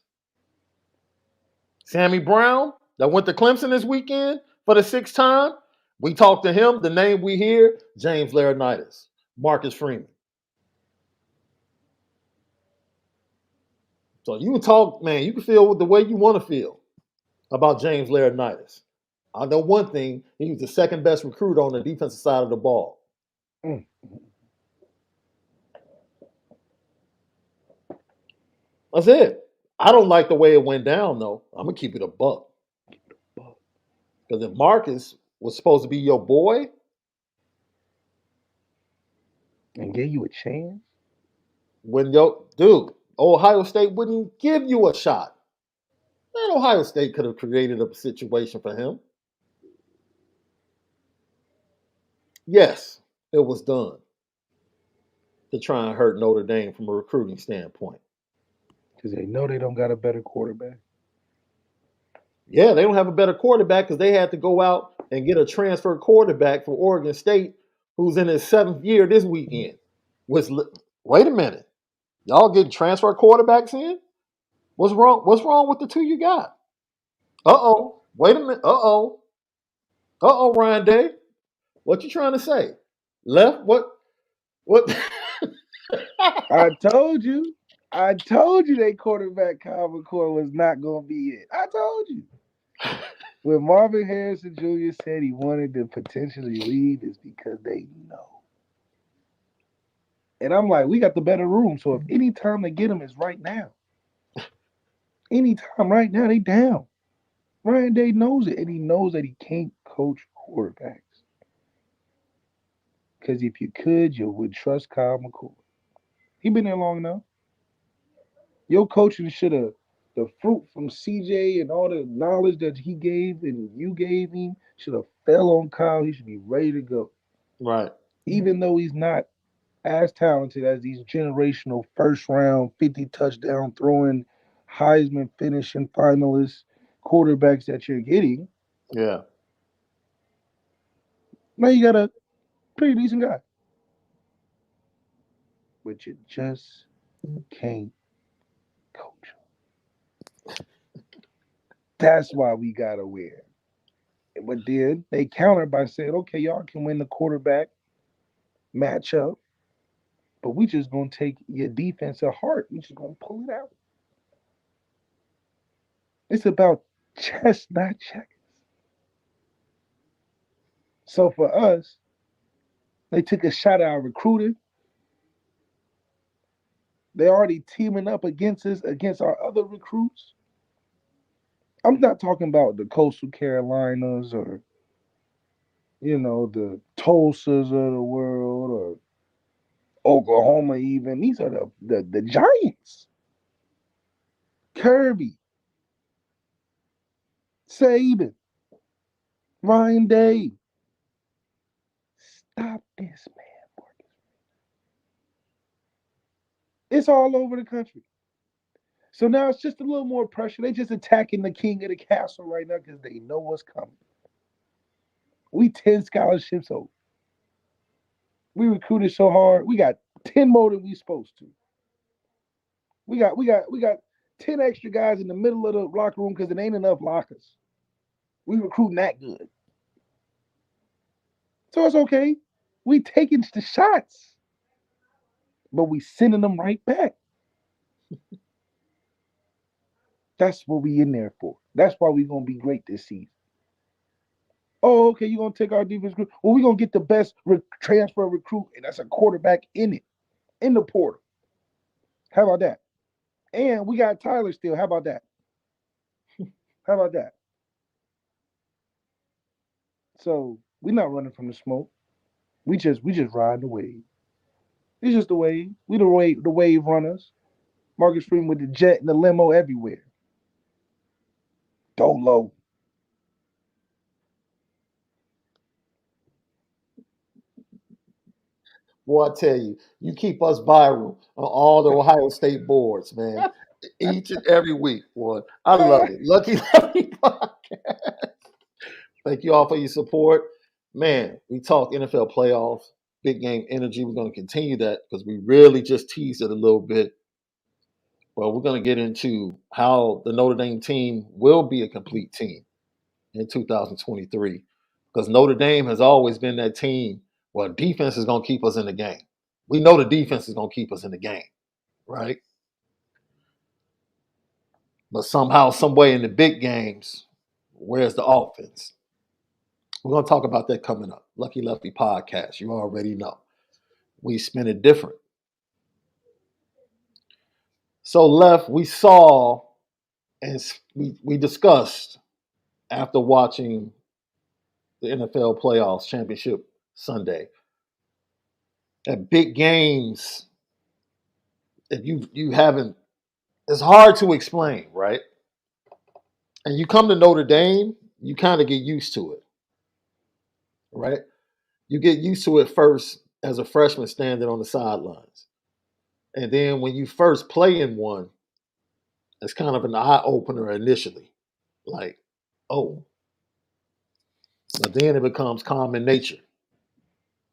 Sammy Brown, that went to Clemson this weekend for the 6th time, we talked to him. The name we hear, James Laurinaitis, Marcus Freeman. So you can talk, man, you can feel the way you want to feel. about James Laurinaitis. I know one thing: he was the second best recruiter on the defensive side of the ball. Mm. That's it. I don't like the way it went down, though. I'm gonna keep it a buck. Because if Marcus was supposed to be your boy, And gave you a chance. when your dude, Ohio State wouldn't give you a shot. Man, Ohio State could have created a situation for him. Yes, it was done to try and hurt Notre Dame from a recruiting standpoint. Because they know they don't got a better quarterback. Yeah, they don't have a better quarterback because they had to go out and get a transfer quarterback for Oregon State who's in his 7th year this weekend. Wait a minute. Y'all getting transfer quarterbacks in? What's wrong? What's wrong with the two you got? Uh-oh. Wait a minute. Uh-oh. Uh-oh, Ryan Day. What you trying to say? Left? What? I told you. I told you that quarterback Common Core was not going to be it. I told you. When Marvin Harrison Jr. said he wanted to potentially leave, it's because they know. And I'm like, we got the better room. So if any time they get him is right now. Anytime right now, they down. Ryan Day knows it, and he knows that he can't coach quarterbacks. Because if you could, you would trust Kyle McCoy. He been there long enough. Your coaching should have, the fruit from CJ and all the knowledge that he gave and you gave him should have fell on Kyle. He should be ready to go. Right. Even though he's not as talented as these generational first round 50 touchdown throwing Heisman finishing finalists quarterbacks that you're getting. Yeah. Now you got a pretty decent guy. But you just can't coach him. That's why we gotta wear. But then they countered by saying, okay, y'all can win the quarterback matchup, but we just gonna take your defense at heart. We just gonna pull it out. It's about chess, not checkers. So for us, they took a shot at our recruiting. They already teaming up against us, against our other recruits. I'm not talking about the Coastal Carolinas or, the Tulsas of the world or Oklahoma even. These are the Giants. Kirby, Saban, Ryan Day. Stop this, man. It's all over the country. So now it's just a little more pressure. They just attacking the king of the castle right now because they know what's coming. We 10 scholarships old. We recruited so hard. We got 10 more than we supposed to. We got 10 extra guys in the middle of the locker room because it ain't enough lockers. We recruiting that good. So it's okay. We taking the shots. But we sending them right back. That's what we in there for. That's why we going to be great this season. Oh, okay, you're going to take our defense group. Well, we're going to get the best transfer recruit, and that's a quarterback in the portal. How about that? And we got Tyler still. How about that? How about that? So we're not running from the smoke. We just ride the wave. It's just the wave. We the wave runners. Marcus Freeman with the jet and the limo everywhere. Dolo. Boy, I tell you, you keep us viral on all the Ohio State boards, man. Each and every week, boy. I love it. Lucky Podcast. Thank you all for your support. Man, we talk NFL playoffs, big game energy. We're going to continue that because we really just teased it a little bit. Well, we're going to get into how the Notre Dame team will be a complete team in 2023 because Notre Dame has always been that team. Well, defense is going to keep us in the game. We know the defense is going to keep us in the game, right? But somehow, some way in the big games, Where's the offense? We're going to talk about that coming up. Lucky Lefty podcast. You already know. We spin it different. So, Left, we saw and we discussed after watching the NFL playoffs championship Sunday that big games, if you haven't, it's hard to explain, right? And you come to Notre Dame, you kind of get used to it, right? You get used to it first as a freshman standing on the sidelines. And then when you first play in one, it's kind of an eye opener initially. Like, oh. But then it becomes common nature.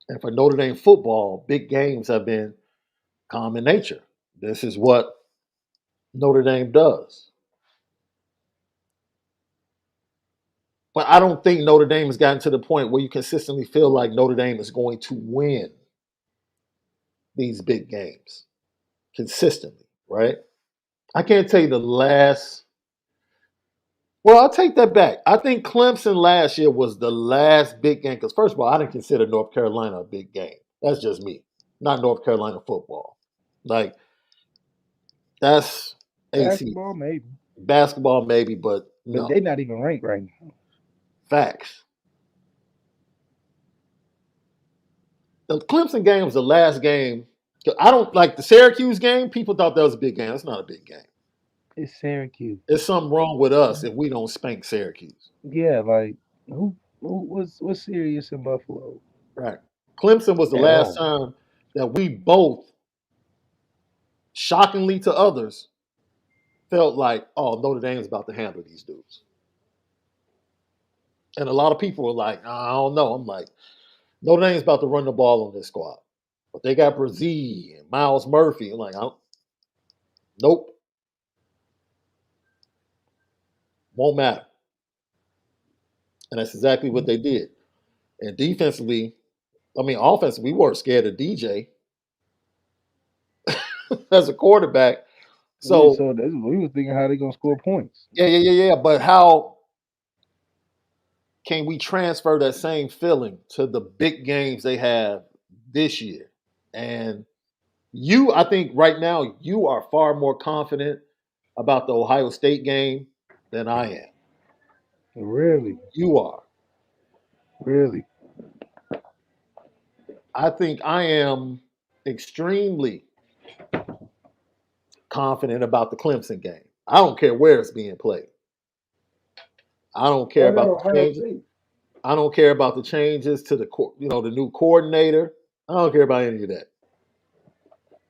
And for Notre Dame football, big games have been common nature. This is what Notre Dame does. But I don't think Notre Dame has gotten to the point where you consistently feel like Notre Dame is going to win these big games consistently, right? I can't tell you the last. Well, I'll take that back. I think Clemson last year was the last big game because, first of all, I didn't consider North Carolina a big game. That's just me, not North Carolina football. Like, that's Basketball, maybe. Basketball, maybe, but no. But they're not even ranked right now. Facts. The Clemson game was the last game. I don't like the Syracuse game. People thought that was a big game. That's not a big game. It's Syracuse. There's something wrong with us if we don't spank Syracuse. Yeah, like what's serious in Buffalo? Right. Clemson was the last time that we both, shockingly to others, felt like, oh, Notre Dame's about to handle these dudes. And a lot of people were like, I don't know. I'm like, Notre Dame's about to run the ball on this squad. But they got Brazil and Miles Murphy. I'm like, nope. Won't matter. And that's exactly what they did. And defensively, offensively, we weren't scared of DJ as a quarterback. So we were thinking how they're going to score points. Yeah. But how can we transfer that same feeling to the big games they have this year? And I think right now, you are far more confident about the Ohio State game than I am. Really? You are. Really? I think I am extremely confident about the Clemson game. I don't care where it's being played. I don't care about the changes. I don't care about the changes to the new coordinator. I don't care about any of that.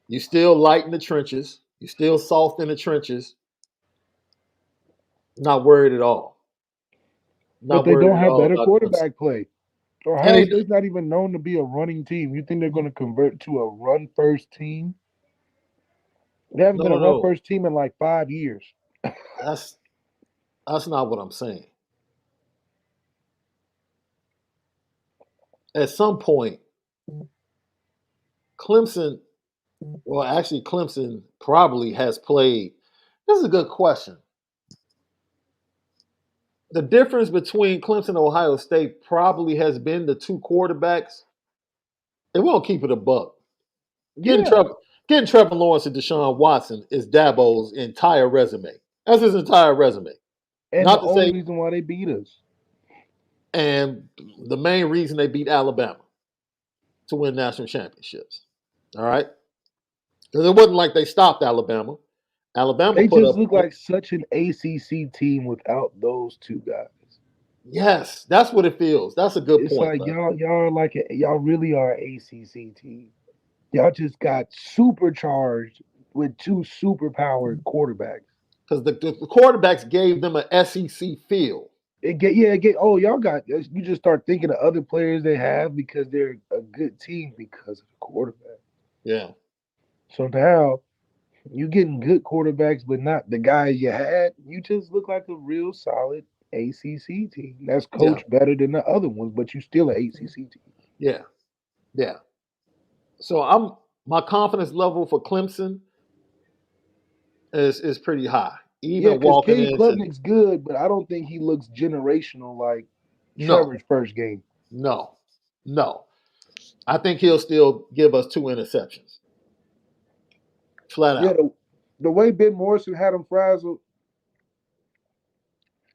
You still light in the trenches. You still soft in the trenches. Not worried at all. But they don't have better quarterback play. Ohio State's not even known to be a running team. You think they're going to convert to a run-first team? They haven't been a run-first team in like 5 years. That's not what I'm saying. At some point, Clemson probably has played. This is a good question. The difference between Clemson and Ohio State probably has been the two quarterbacks. They won't keep it a buck. Getting Trevor Lawrence and Deshaun Watson is Dabo's entire resume. That's his entire resume. And not the only reason why they beat us. And the main reason they beat Alabama to win national championships. All right? Because it wasn't like they stopped Alabama. They just look like such an ACC team without those two guys. Yes, that's what it feels. That's a good point. It's like y'all really are an ACC team. Y'all just got supercharged with two superpowered quarterbacks. Because the quarterbacks gave them an SEC feel. Y'all got. You just start thinking of other players they have because they're a good team because of the quarterback. Yeah. So now you getting good quarterbacks, but not the guys you had. You just look like a real solid ACC team that's coached better than the other ones, but you still an ACC team. Yeah. So my confidence level for Clemson is pretty high, even because walking Cade into Klubnik's good, but I don't think he looks generational like no, Trevor's first game. no, no. I think he'll still give us 2 interceptions. Flat Yeah, out. the way Ben Morrison had him frazzled,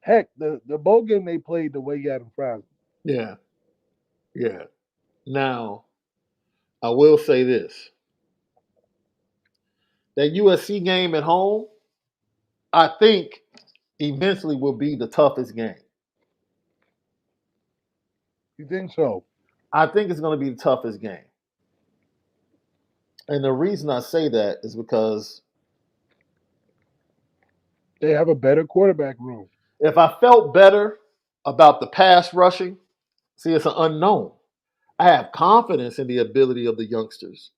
heck, the bowl game they played, the way he had him frazzled. Yeah. Yeah. Now, I will say this. That USC game at home, I think eventually will be the toughest game. You think so? I think it's going to be the toughest game. And the reason I say that is because They have a better quarterback room. if I felt better about the pass rushing, see, it's an unknown. I have confidence in the ability of the youngsters.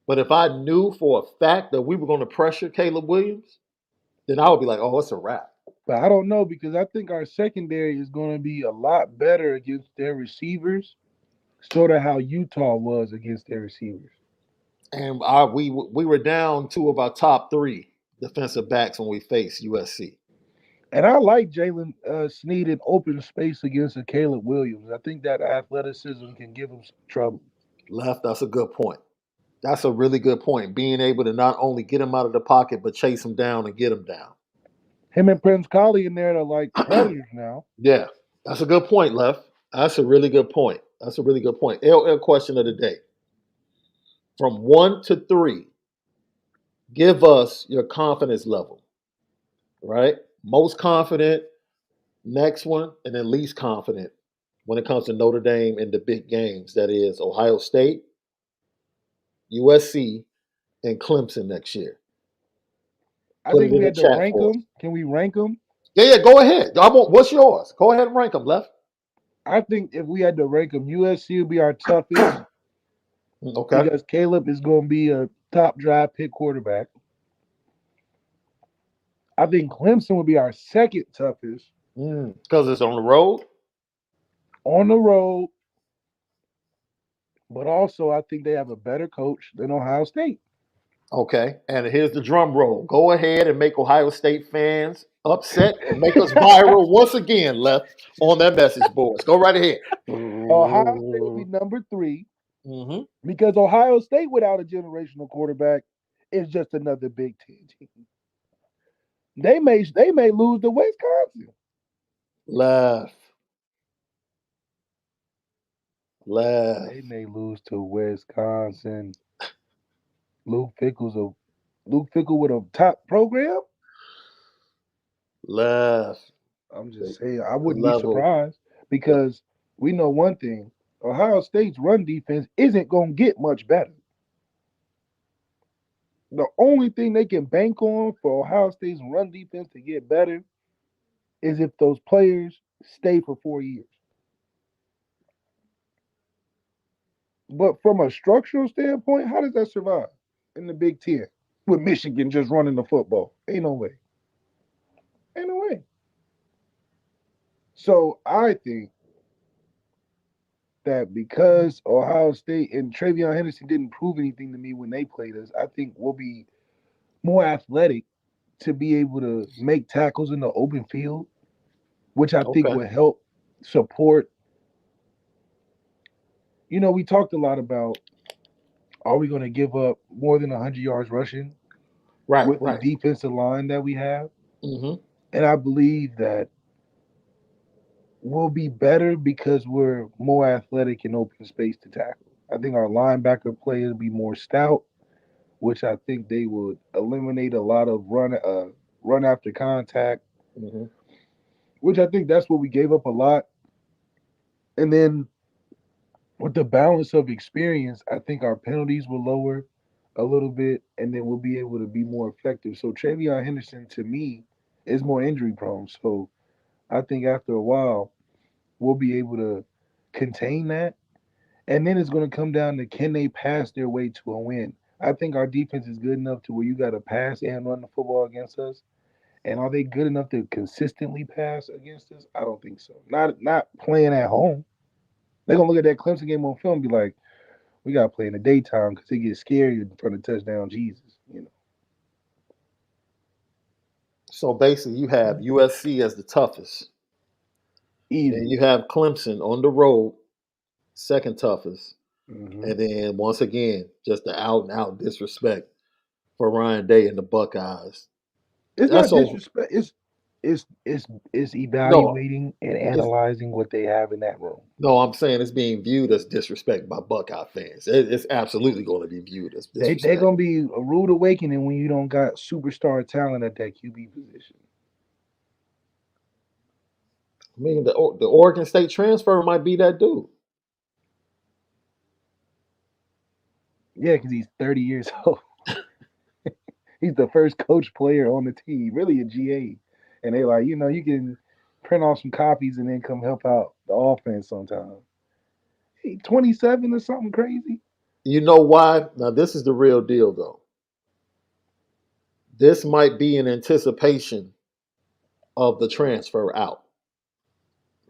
But if I knew for a fact that we were going to pressure Caleb Williams, then I would be like, oh, it's a wrap. But I don't know because I think our secondary is going to be a lot better against their receivers, sort of how Utah was against their receivers. And we were down 2 of our top 3 defensive backs when we faced USC. And I like Jalen Sneed in open space against a Caleb Williams. I think that athleticism can give him some trouble. Left, that's a good point. That's a really good point. Being able to not only get him out of the pocket, but chase him down and get him down. Him and Prince Collie in there are like predators now. Yeah, that's a good point, Left. That's a really good point. That's a really good point. LL question of the day. From 1 to 3, give us your confidence level, right? Most confident, next one, and then least confident when it comes to Notre Dame and the big games. That is Ohio State, USC, and Clemson next year. I Put think it in we the had to chat rank for us. them. Can we rank them? Yeah, go ahead. What's yours? Go ahead and rank them, Left. I think if we had to rank them, USC would be our toughest Okay. because Caleb is going to be a top draft pick quarterback. I think Clemson would be our second toughest Because it's on the road? on the road, but also I think they have a better coach than Ohio State. Okay. And here's the drum roll. Go ahead and make Ohio State fans upset and make us viral once again, Left, on that message boards. Go right ahead. Ohio State would be number 3 Mm-hmm. because Ohio State without a generational quarterback is just another Big Ten team. They may lose to Wisconsin. Left. They may lose to Wisconsin. Luke Fickle with a top program. Left. I'm just saying I wouldn't be Level. surprised because we know one thing: Ohio State's run defense isn't going to get much better. The only thing they can bank on for Ohio State's run defense to get better is if those players stay for 4 years. But from a structural standpoint, how does that survive in the Big Ten with Michigan just running the football? Ain't no way. Ain't no way. So I think that because Ohio State and Travion Henderson didn't prove anything to me when they played us, I think we'll be more athletic to be able to make tackles in the open field, which I think would help support. You know, we talked a lot about are we going to give up more than 100 yards rushing with the defensive line that we have? Mm-hmm. And I believe that we'll be better because we're more athletic in open space to tackle. I think our linebacker play will be more stout, which I think they would eliminate a lot of run after contact, which I think that's what we gave up a lot. And then with the balance of experience, I think our penalties will lower a little bit, and then we'll be able to be more effective. So Travion Henderson, to me, is more injury prone. So I think after a while, we'll be able to contain that. And then it's going to come down to can they pass their way to a win? I think our defense is good enough to where you got to pass and run the football against us. And are they good enough to consistently pass against us? I don't think so. Not playing at home. They're going to look at that Clemson game on film and be like, we got to play in the daytime because it gets scary in front of touchdown Jesus, you know. So basically, you have USC as the toughest, Easy. and you have Clemson on the road, second toughest, Mm-hmm. and then once again, just the out and out disrespect for Ryan Day and the Buckeyes. It's That's not over. disrespect. It's No, evaluating and it's, analyzing what they have in that room. no, I'm saying it's being viewed as disrespect by Buckeye fans. It's absolutely going to be viewed as They're disrespect. gonna be a rude awakening when you don't got superstar talent at that QB position. I mean, the Oregon State transfer might be that dude. Yeah, because he's 30 years old. He's the first coach player on the team, really a GA. And they like, you can print off some copies and then come help out the offense sometime. He 27 or something crazy. You know why? Now, this is the real deal, though. This might be in anticipation of the transfer out.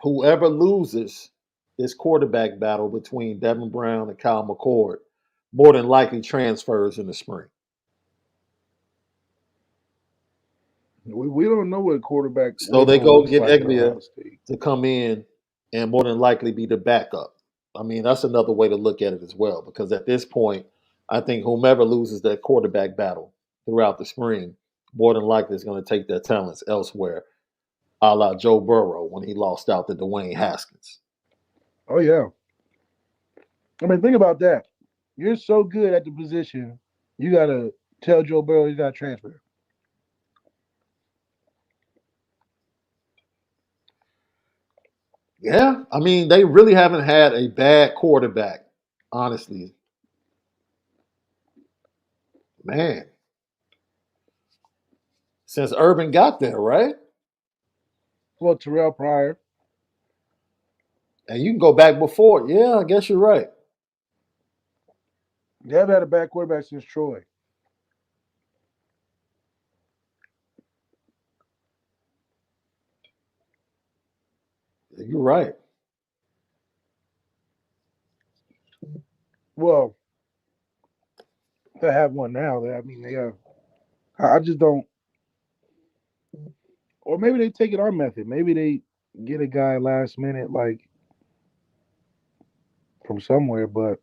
Whoever loses this quarterback battle between Devin Brown and Kyle McCord more than likely transfers in the spring. We don't know what quarterback So they room go looks get like at Ohio Eglia State. to come in and more than likely be the backup. I mean, that's another way to look at it as well, because at this point, I think whomever loses that quarterback battle throughout the spring, more than likely is going to take their talents elsewhere, a la Joe Burrow when he lost out to Dwayne Haskins. Oh yeah. I mean, think about that. You're so good at the position, you gotta tell Joe Burrow he's got to transfer. Yeah, I mean, they really haven't had a bad quarterback, honestly. Man, since Urban got there, right? Well, Terrell Pryor. And you can go back before. Yeah, I guess you're right. They haven't had a bad quarterback since Troy. You're right. Well, they have one now. I mean, they have. I just don't. Or maybe they take it our method. Maybe they get a guy last minute, like from somewhere. But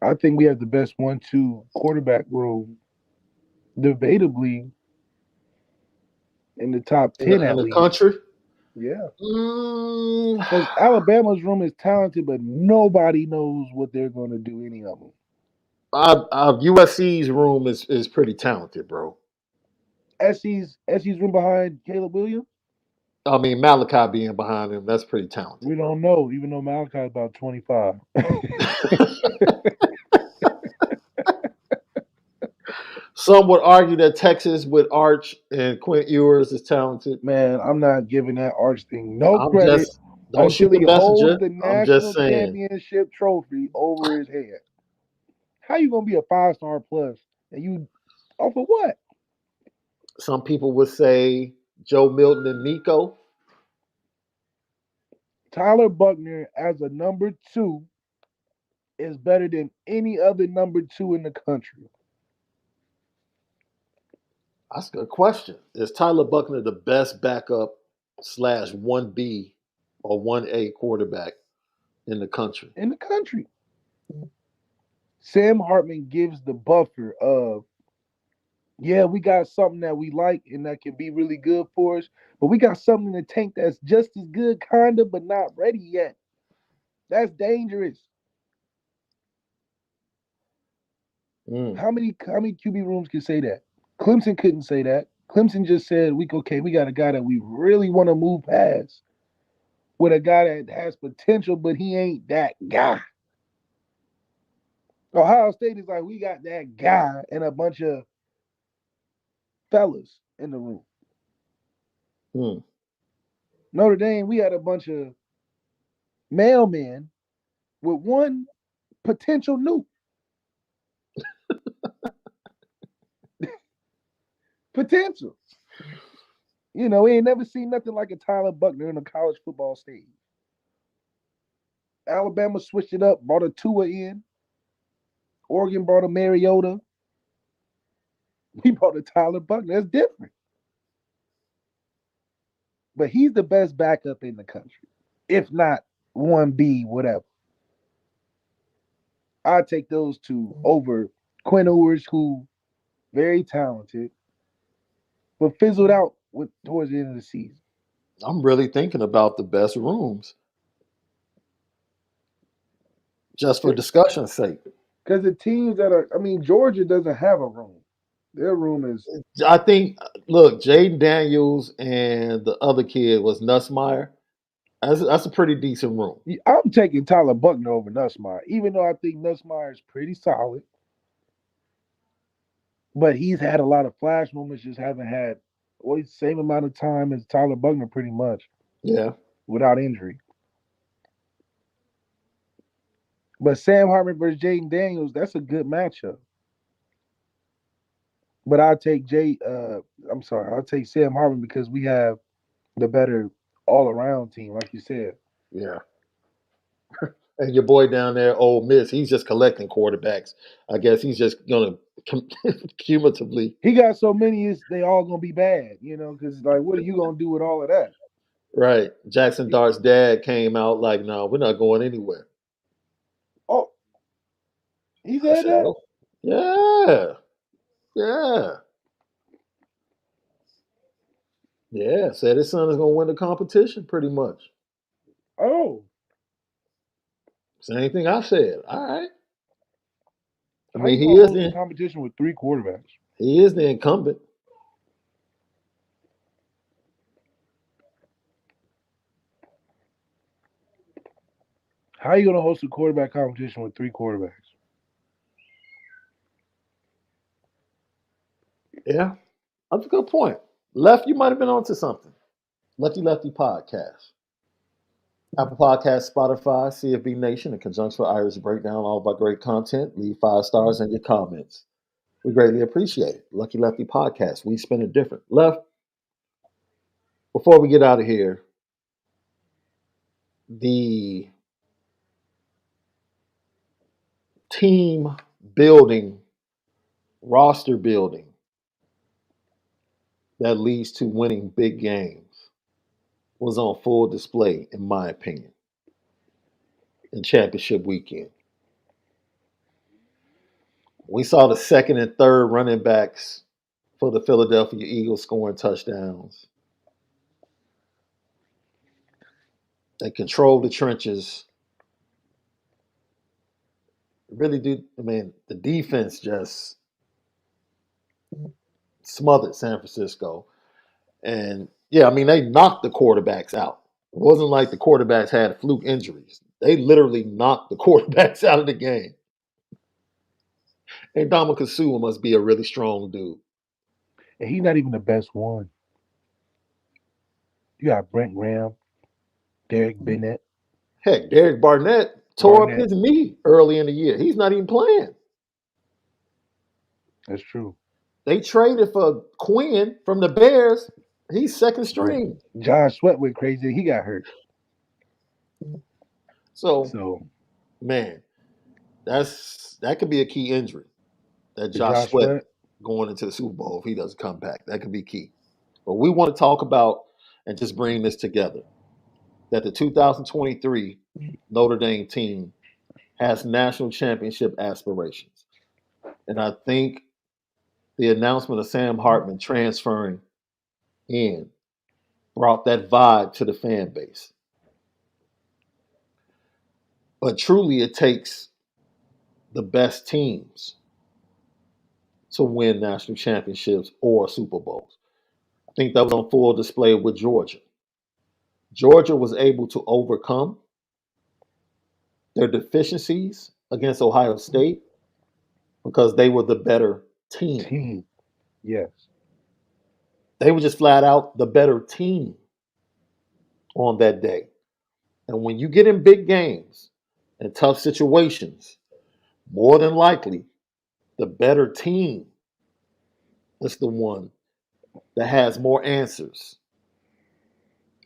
I think we have the best 1-2 quarterback room, debatably in the top In the, 10 in at the least. country, Yeah. mm, Because Alabama's room is talented, but nobody knows what they're going to do, any of them. USC's room is pretty talented, bro. SC's room behind Caleb Williams? I mean, Malachi being behind him, that's pretty talented. We don't know, even though Malachi is about 25. Some would argue that Texas with Arch and Quint Ewers is talented. Man, I'm not giving that Arch thing no I'm credit just don't shoot until the he holds messenger. the I'm just national saying. championship trophy over his head. How you gonna be a 5-star plus and you off of what? Some people would say Joe Milton and Nico. Tyler Buckner as a number 2 is better than any other number 2 in the country. That's a good question. Is Tyler Buckner the best backup slash 1B or 1A quarterback in the country? In the country. Sam Hartman gives the buffer of, yeah, we got something that we like and that can be really good for us, but we got something in the tank that's just as good, kind of, but not ready yet. That's dangerous. How many QB rooms can say that? Clemson couldn't say that. Clemson just said, we got a guy that we really want to move past with a guy that has potential, but he ain't that guy. Ohio State is like, we got that guy and a bunch of fellas in the room. Notre Dame, we had a bunch of mailmen with one potential nuke. Potential. We ain't never seen nothing like a Tyler Buckner in a college football stage. Alabama switched it up, brought a Tua in. Oregon brought a Mariota. We brought a Tyler Buckner. That's different. But he's the best backup in the country, if not 1B, whatever. I take those two over Quinn Ewers, who very talented, but fizzled out towards the end of the season. I'm really thinking about the best rooms, just for discussion's sake. Because the teams that are, Georgia doesn't have a room. Their room is. I think, look, Jaden Daniels and the other kid was Nussmeyer. That's a pretty decent room. I'm taking Tyler Buckner over Nussmeyer, even though I think Nussmeyer is pretty solid. But he's had a lot of flash moments, just haven't had the same amount of time as Tyler Buckner, pretty much. Yeah. Without injury. But Sam Hartman versus Jaden Daniels, that's a good matchup. But I'll take I'll take Sam Hartman because we have the better all-around team, like you said. Yeah. And your boy down there, Ole Miss, he's just collecting quarterbacks. I guess he's just going to cumulatively. He got so many, they all going to be bad, because, what are you going to do with all of that? Right. Jackson Dart's dad came out like, no, we're not going anywhere. Oh. He said that? Oh, yeah. Yeah. Yeah. Said his son is going to win the competition pretty much. Oh. Same thing I said. All right. He is in competition with 3 quarterbacks. He is the incumbent. How are you going to host a quarterback competition with 3 quarterbacks? Yeah, that's a good point. Left, you might have been onto something. Lefty Podcast. Apple Podcasts, Spotify, CFB Nation, in conjunction with Irish Breakdown, all of our great content. Leave 5 stars in your comments. We greatly appreciate it. Lucky Lefty Podcast. We spin it different. Left, before we get out of here, the team building, roster building that leads to winning big games was on full display, in my opinion, in championship weekend. We saw the second and third running backs for the Philadelphia Eagles scoring touchdowns. They controlled the trenches. Really do. The defense just smothered San Francisco. And, they knocked the quarterbacks out. It wasn't like the quarterbacks had fluke injuries. They literally knocked the quarterbacks out of the game. And Dominic Sewell must be a really strong dude. And he's not even the best one. You got Brent Graham, Derek Bennett. Heck, Derek Barnett tore up his knee early in the year. He's not even playing. That's true. They traded for Quinn from the Bears. He's second string. Josh Sweat went crazy. He got hurt. So man, that could be a key injury. That Josh Sweat going into the Super Bowl if he doesn't come back. That could be key. But we want to talk about and just bring this together. That the 2023 Notre Dame team has national championship aspirations. And I think the announcement of Sam Hartman transferring in brought that vibe to the fan base. But truly, it takes the best teams to win national championships or Super Bowls. I think that was on full display with Georgia. Georgia was able to overcome their deficiencies against Ohio State because they were the better team. Yes. They were just flat out the better team on that day. And when you get in big games and tough situations, more than likely, the better team is the one that has more answers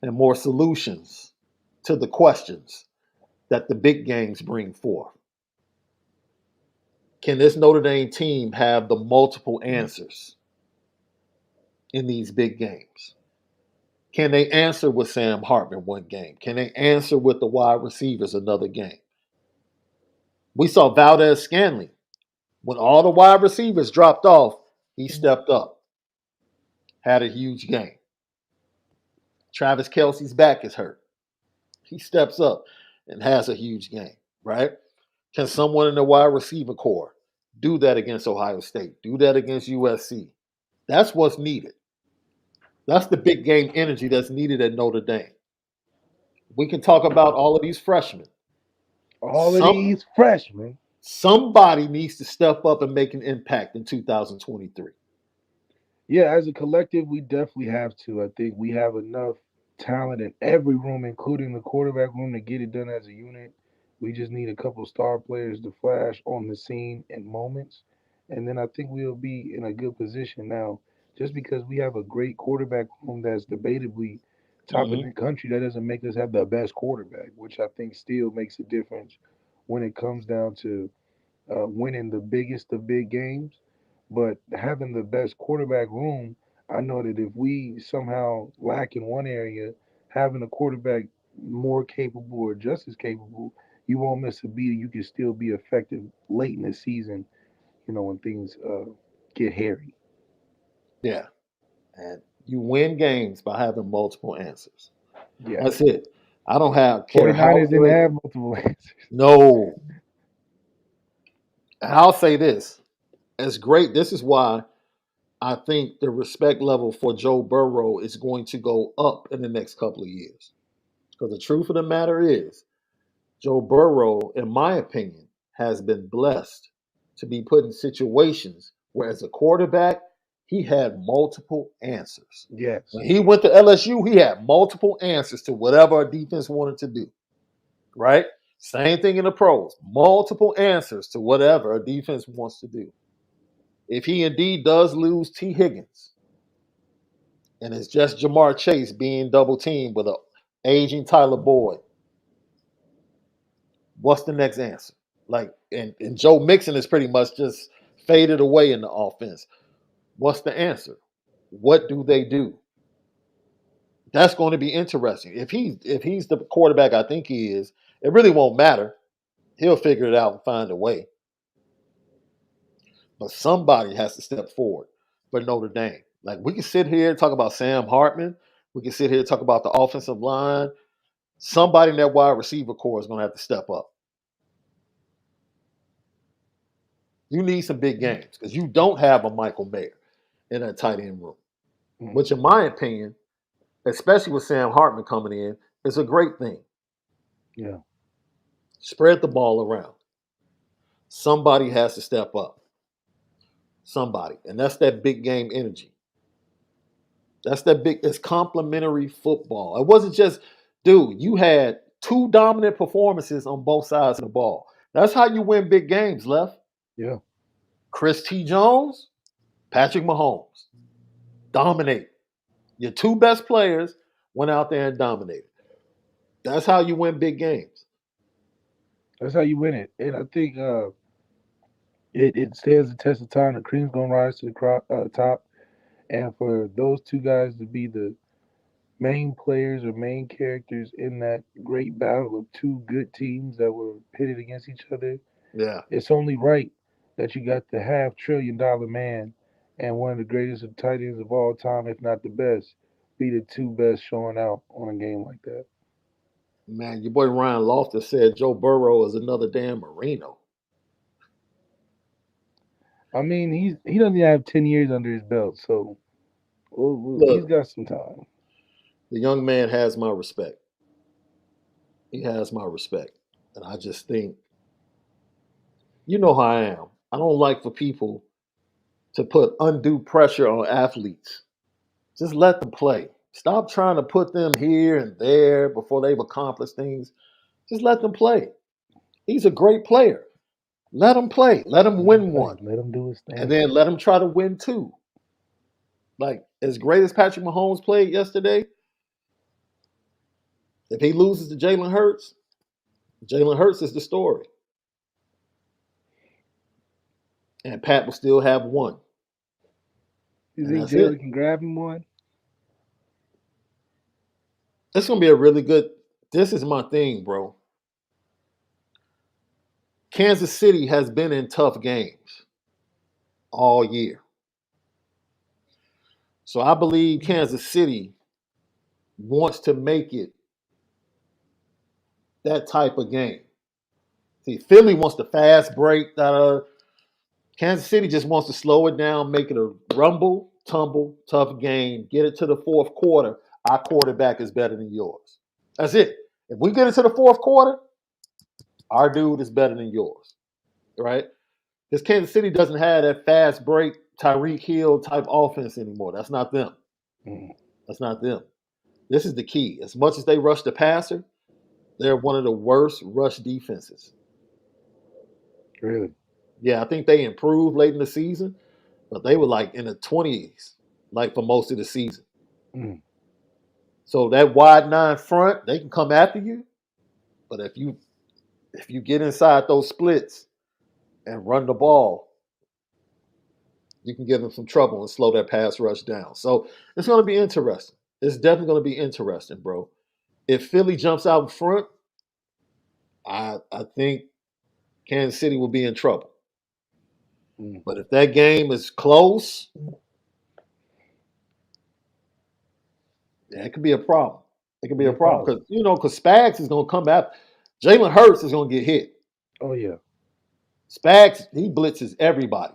and more solutions to the questions that the big games bring forth. Can this Notre Dame team have the multiple answers in these big games? Can they answer with Sam Hartman one game? Can they answer with the wide receivers another game? We saw Valdez Scantling. When all the wide receivers dropped off, he stepped up, had a huge game. Travis Kelce's back is hurt. He steps up and has a huge game, right? Can someone in the wide receiver core do that against Ohio State? Do that against USC? That's what's needed. That's the big game energy that's needed at Notre Dame. We can talk about all of these freshmen. All of these freshmen. Somebody needs to step up and make an impact in 2023. Yeah, as a collective, we definitely have to. I think we have enough talent in every room, including the quarterback room, to get it done as a unit. We just need a couple star players to flash on the scene in moments. And then I think we'll be in a good position now. Just because we have a great quarterback room that's debatably top in the country, that doesn't make us have the best quarterback, which I think still makes a difference when it comes down to winning the biggest of big games. But having the best quarterback room, I know that if we somehow lack in one area, having a quarterback more capable or just as capable, you won't miss a beat. You can still be effective late in the season, when things get hairy. Yeah. And you win games by having multiple answers. Yeah. That's it. I don't care how 49ers didn't great. have multiple answers. No. And I'll say this. As great, this is why I think the respect level for Joe Burrow is going to go up in the next couple of years. Because the truth of the matter is, Joe Burrow, in my opinion, has been blessed to be put in situations where, as a quarterback, he had multiple answers. Yes. When he went to LSU, he had multiple answers to whatever our defense wanted to do, right? Same thing in the pros, multiple answers to whatever a defense wants to do. If he indeed does lose T. Higgins, and it's just Jamar Chase being double teamed with an aging Tyler Boyd, what's the next answer? And Joe Mixon is pretty much just faded away in the offense. What's the answer? What do they do? That's going to be interesting. If he's the quarterback I think he is, it really won't matter. He'll figure it out and find a way. But somebody has to step forward for Notre Dame. Like, we can sit here and talk about Sam Hartman. We can sit here and talk about the offensive line. Somebody in that wide receiver core is going to have to step up. You need some big games because you don't have a Michael Mayer in that tight end room, which, in my opinion, especially with Sam Hartman coming in, is a great thing. Yeah. Spread the ball around. Somebody has to step up. Somebody. And that's that big game energy. It's complimentary football. It wasn't just, dude, you had two dominant performances on both sides of the ball. That's how you win big games, Left. Yeah. Chris T. Jones, Patrick Mahomes. Dominate. Your two best players went out there and dominated. That's how you win big games. That's how you win it. And I think it stands the test of time. The cream's going to rise to the top. And for those two guys to be the main players or main characters in that great battle of two good teams that were pitted against each other, yeah, it's only right that you got the $500 billion man and one of the greatest of tight ends of all time, if not the best, be the two best showing out on a game like that. Man, your boy Ryan Loftus said Joe Burrow is another Dan Marino. I mean, he doesn't even have 10 years under his belt, so he's got some time. The young man has my respect. He has my respect. And I just think, you know how I am. I don't like for people to put undue pressure on athletes. Just let them play. Stop trying to put them here and there before they've accomplished things. Just let them play. He's a great player. Let him play. Let him win one. Let him do his thing. And then let him try to win two. Like, as great as Patrick Mahomes played yesterday, if he loses to Jalen Hurts is the story. and Pat will still have one. You And think that's it. Jalen can grab him one? It's going to be a really good. This is my thing, bro. Kansas City has been in tough games all year. So I believe Kansas City wants to make it that type of game. See, Philly wants the fast break. Kansas City just wants to slow it down, make it a rumble, tumble, tough game. Get it to the fourth quarter. Our quarterback is better than yours. That's it. If we get into the fourth quarter, our dude is better than yours, right? Because Kansas City doesn't have that fast break, Tyreek Hill type offense anymore. That's not them. That's not them. This is the key. As much as they rush the passer, they're one of the worst rush defenses. Really? Yeah, I think they improved late in the season, but they were like in the 20s, like for most of the season. Mm. So that wide nine front, they can come after you, but if you get inside those splits and run the ball, you can give them some trouble and slow that pass rush down. So it's going to be interesting. It's definitely going to be interesting, bro. If Philly jumps out in front, I think Kansas City will be in trouble. But if that game is close, yeah, it could be a problem. It could be a problem because Spags is going to come out. Jalen Hurts is going to get hit. Oh yeah. Spags, he blitzes everybody,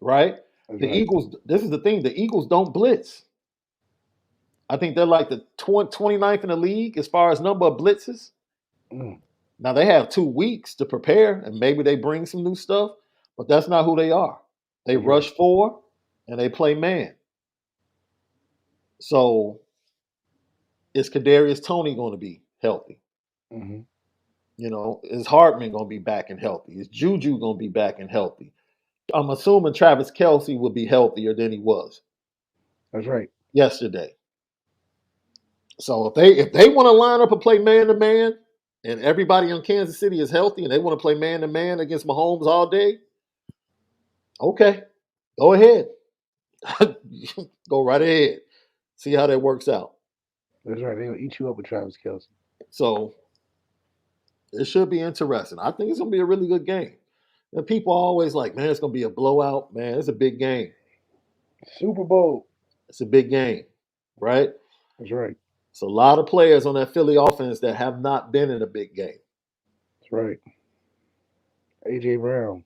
right? That's The right. Eagles, this is the thing, the Eagles don't blitz. I think they're like the 29th in the league as far as number of blitzes. Now, they have 2 weeks to prepare, and maybe they bring some new stuff, but that's not who they are. They rush 4, and they play man. So, is Kadarius Toney going to be healthy? Mm-hmm. You know, is Hartman going to be back and healthy? Is Juju going to be back and healthy? I'm assuming Travis Kelce will be healthier than he was. That's right. Yesterday. So if they want to line up and play man to man, and everybody in Kansas City is healthy, and they want to play man to man against Mahomes all day, okay, go ahead, go right ahead, see how that works out. That's right. They'll eat you up with Travis Kelce. So it should be interesting. I think it's gonna be a really good game. And people are always like, man, it's gonna be a blowout. Man, it's a big game. Super Bowl. It's a big game, right? That's right. It's a lot of players on that Philly offense that have not been in a big game. That's right. A.J. Brown.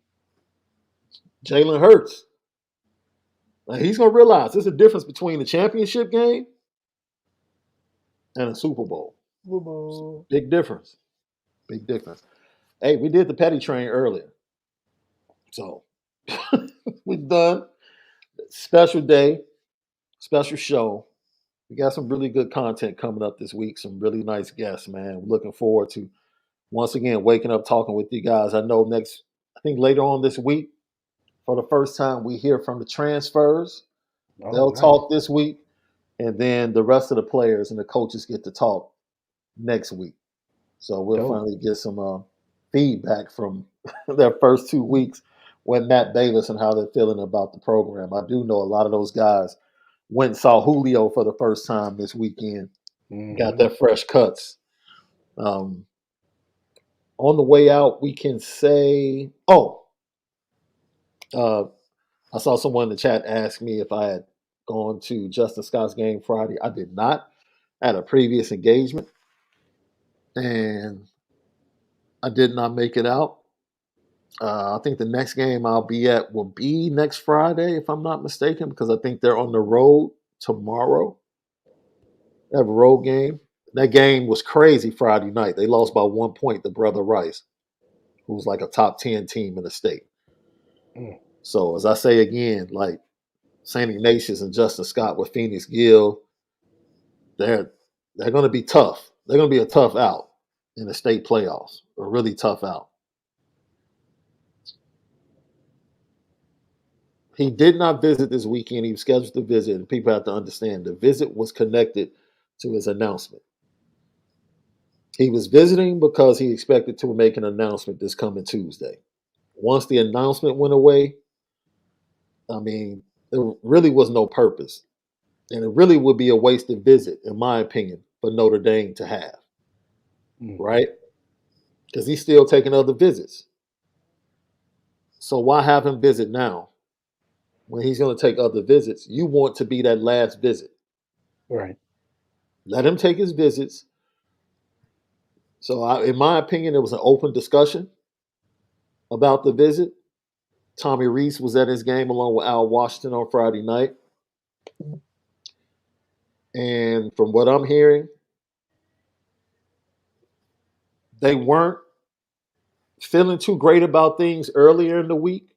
Jalen Hurts. Now, he's going to realize there's a difference between a championship game and a Super Bowl. Super Bowl. Big difference. Big difference. Hey, we did the petty train earlier. So we're done. Special day, special show. We got some really good content coming up this week. Some really nice guests, man. We're looking forward to, once again, waking up talking with you guys. I think later on this week, for the first time, we hear from the transfers. They'll talk this week, and then the rest of the players and the coaches get to talk next week. So we'll finally get some feedback from their first 2 weeks with Matt Balis and how they're feeling about the program. I do know a lot of those guys went and saw Julio for the first time this weekend, got their fresh cuts. On the way out, we can say, I saw someone in the chat ask me if I had gone to Justin Scott's game Friday. I did not. I had a previous engagement, and I did not make it out. I think the next game I'll be at will be next Friday, if I'm not mistaken, because I think they're on the road tomorrow. They have a road game. That game was crazy Friday night. They lost by 1 point to Brother Rice, who's like a top 10 team in the state. So as I say again, like St. Ignatius and Justin Scott with Phoenix Gill, they're going to be tough. They're going to be a tough out in the state playoffs, a really tough out. He did not visit this weekend. He was scheduled to visit, and people have to understand the visit was connected to his announcement. He was visiting because he expected to make an announcement this coming Tuesday. Once the announcement went away, I mean, there really was no purpose. And it really would be a wasted visit, in my opinion, for Notre Dame to have, right? Because he's still taking other visits. So why have him visit now when he's going to take other visits? You want to be that last visit. Right. Let him take his visits. So, in my opinion, it was an open discussion about the visit. Tommy Reese was at his game along with Al Washington on Friday night. And from what I'm hearing, they weren't feeling too great about things earlier in the week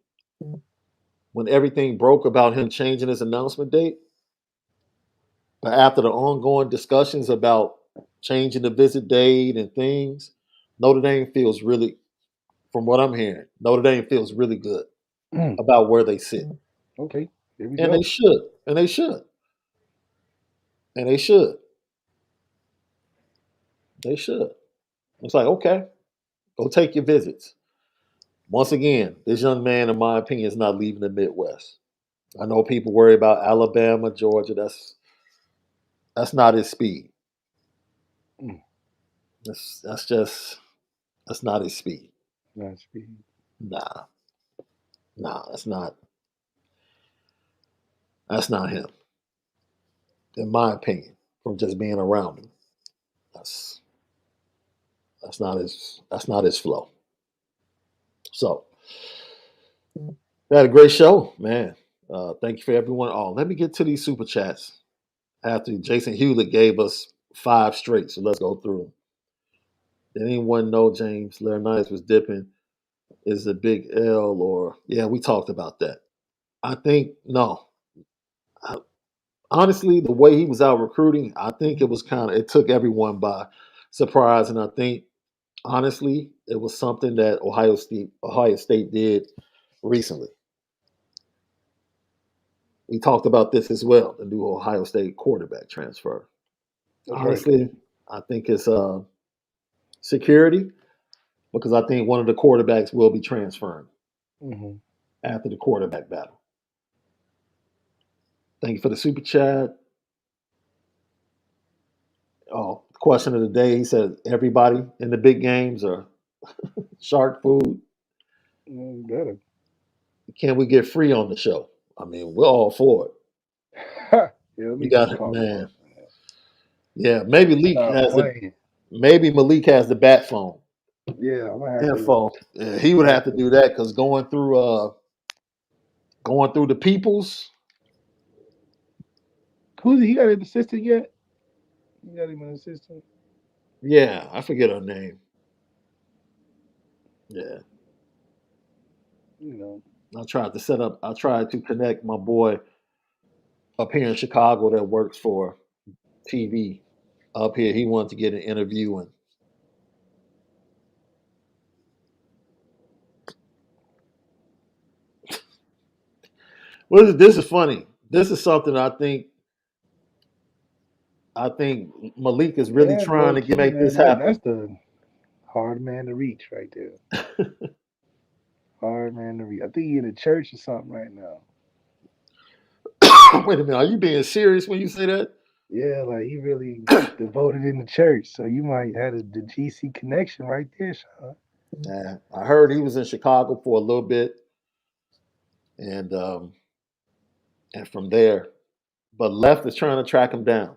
when everything broke about him changing his announcement date. But after the ongoing discussions about changing the visit date and things, Notre Dame feels really, from what I'm hearing, Notre Dame feels really good about where they sit. Okay, here we And go. they should. And they should. And they should. They should. It's like, okay, go take your visits. Once again, this young man, in my opinion, is not leaving the Midwest. I know people worry about Alabama, Georgia. That's not his speed. That's not his speed. Not speed. Nah, that's not him. In my opinion, from just being around him, that's not his flow. So, we had a great show, man. Thank you for everyone. Oh, let me get to these super chats. After Jason Hewlett gave us 5 straight, so let's go through them. Did anyone know James Laurinaitis was dipping? Is a big L or yeah? We talked about that. I think no. Honestly, the way he was out recruiting, I think it took everyone by surprise, and I think honestly, it was something that Ohio State did recently. We talked about this as well, the new Ohio State quarterback transfer. That's Honestly, right. I think it's security because I think one of the quarterbacks will be transferring after the quarterback battle. Thank you for the super chat. Oh, question of the day. He said everybody in the big games are shark food. Better. Can we get free on the show? I mean, we're all for it. Yeah, let We me got just it, call man. him. Yeah, maybe Stop playing. maybe Malik has the bat phone Yeah, I'm gonna have to. info. Yeah, he would have to do that because going through the peoples. Who's he got an assistant yet? You got him an assistant? Yeah, I forget her name. Yeah, You know. I tried to connect my boy up here in Chicago that works for TV up here. He wanted to get an interview and this is funny. This is something I think Malik is really Yeah, trying low to key, make man. this happen. That's the hard man to reach right there. Hard man to reach. I think he in a church or something right now. Wait a minute, are you being serious when you say that? Yeah, like he really devoted in the church. So you might have the GC connection right there, Shaun. Yeah, I heard he was in Chicago for a little bit, and from there, but Left is trying to track him down.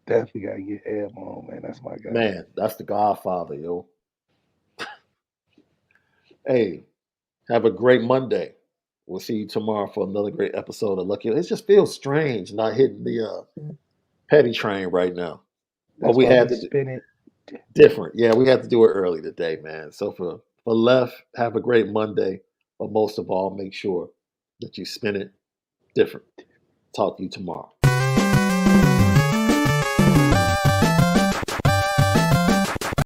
Definitely gotta get Eb on, man. That's my guy. Man, that's the Godfather, yo. Hey, have a great Monday. We'll see you tomorrow for another great episode of Lucky. It just feels strange not hitting the petty train right now. But That's we why had we to do spin it. different. Yeah, we had to do it early today, man. So for Left, have a great Monday. But most of all, make sure that you spin it different. Talk to you tomorrow.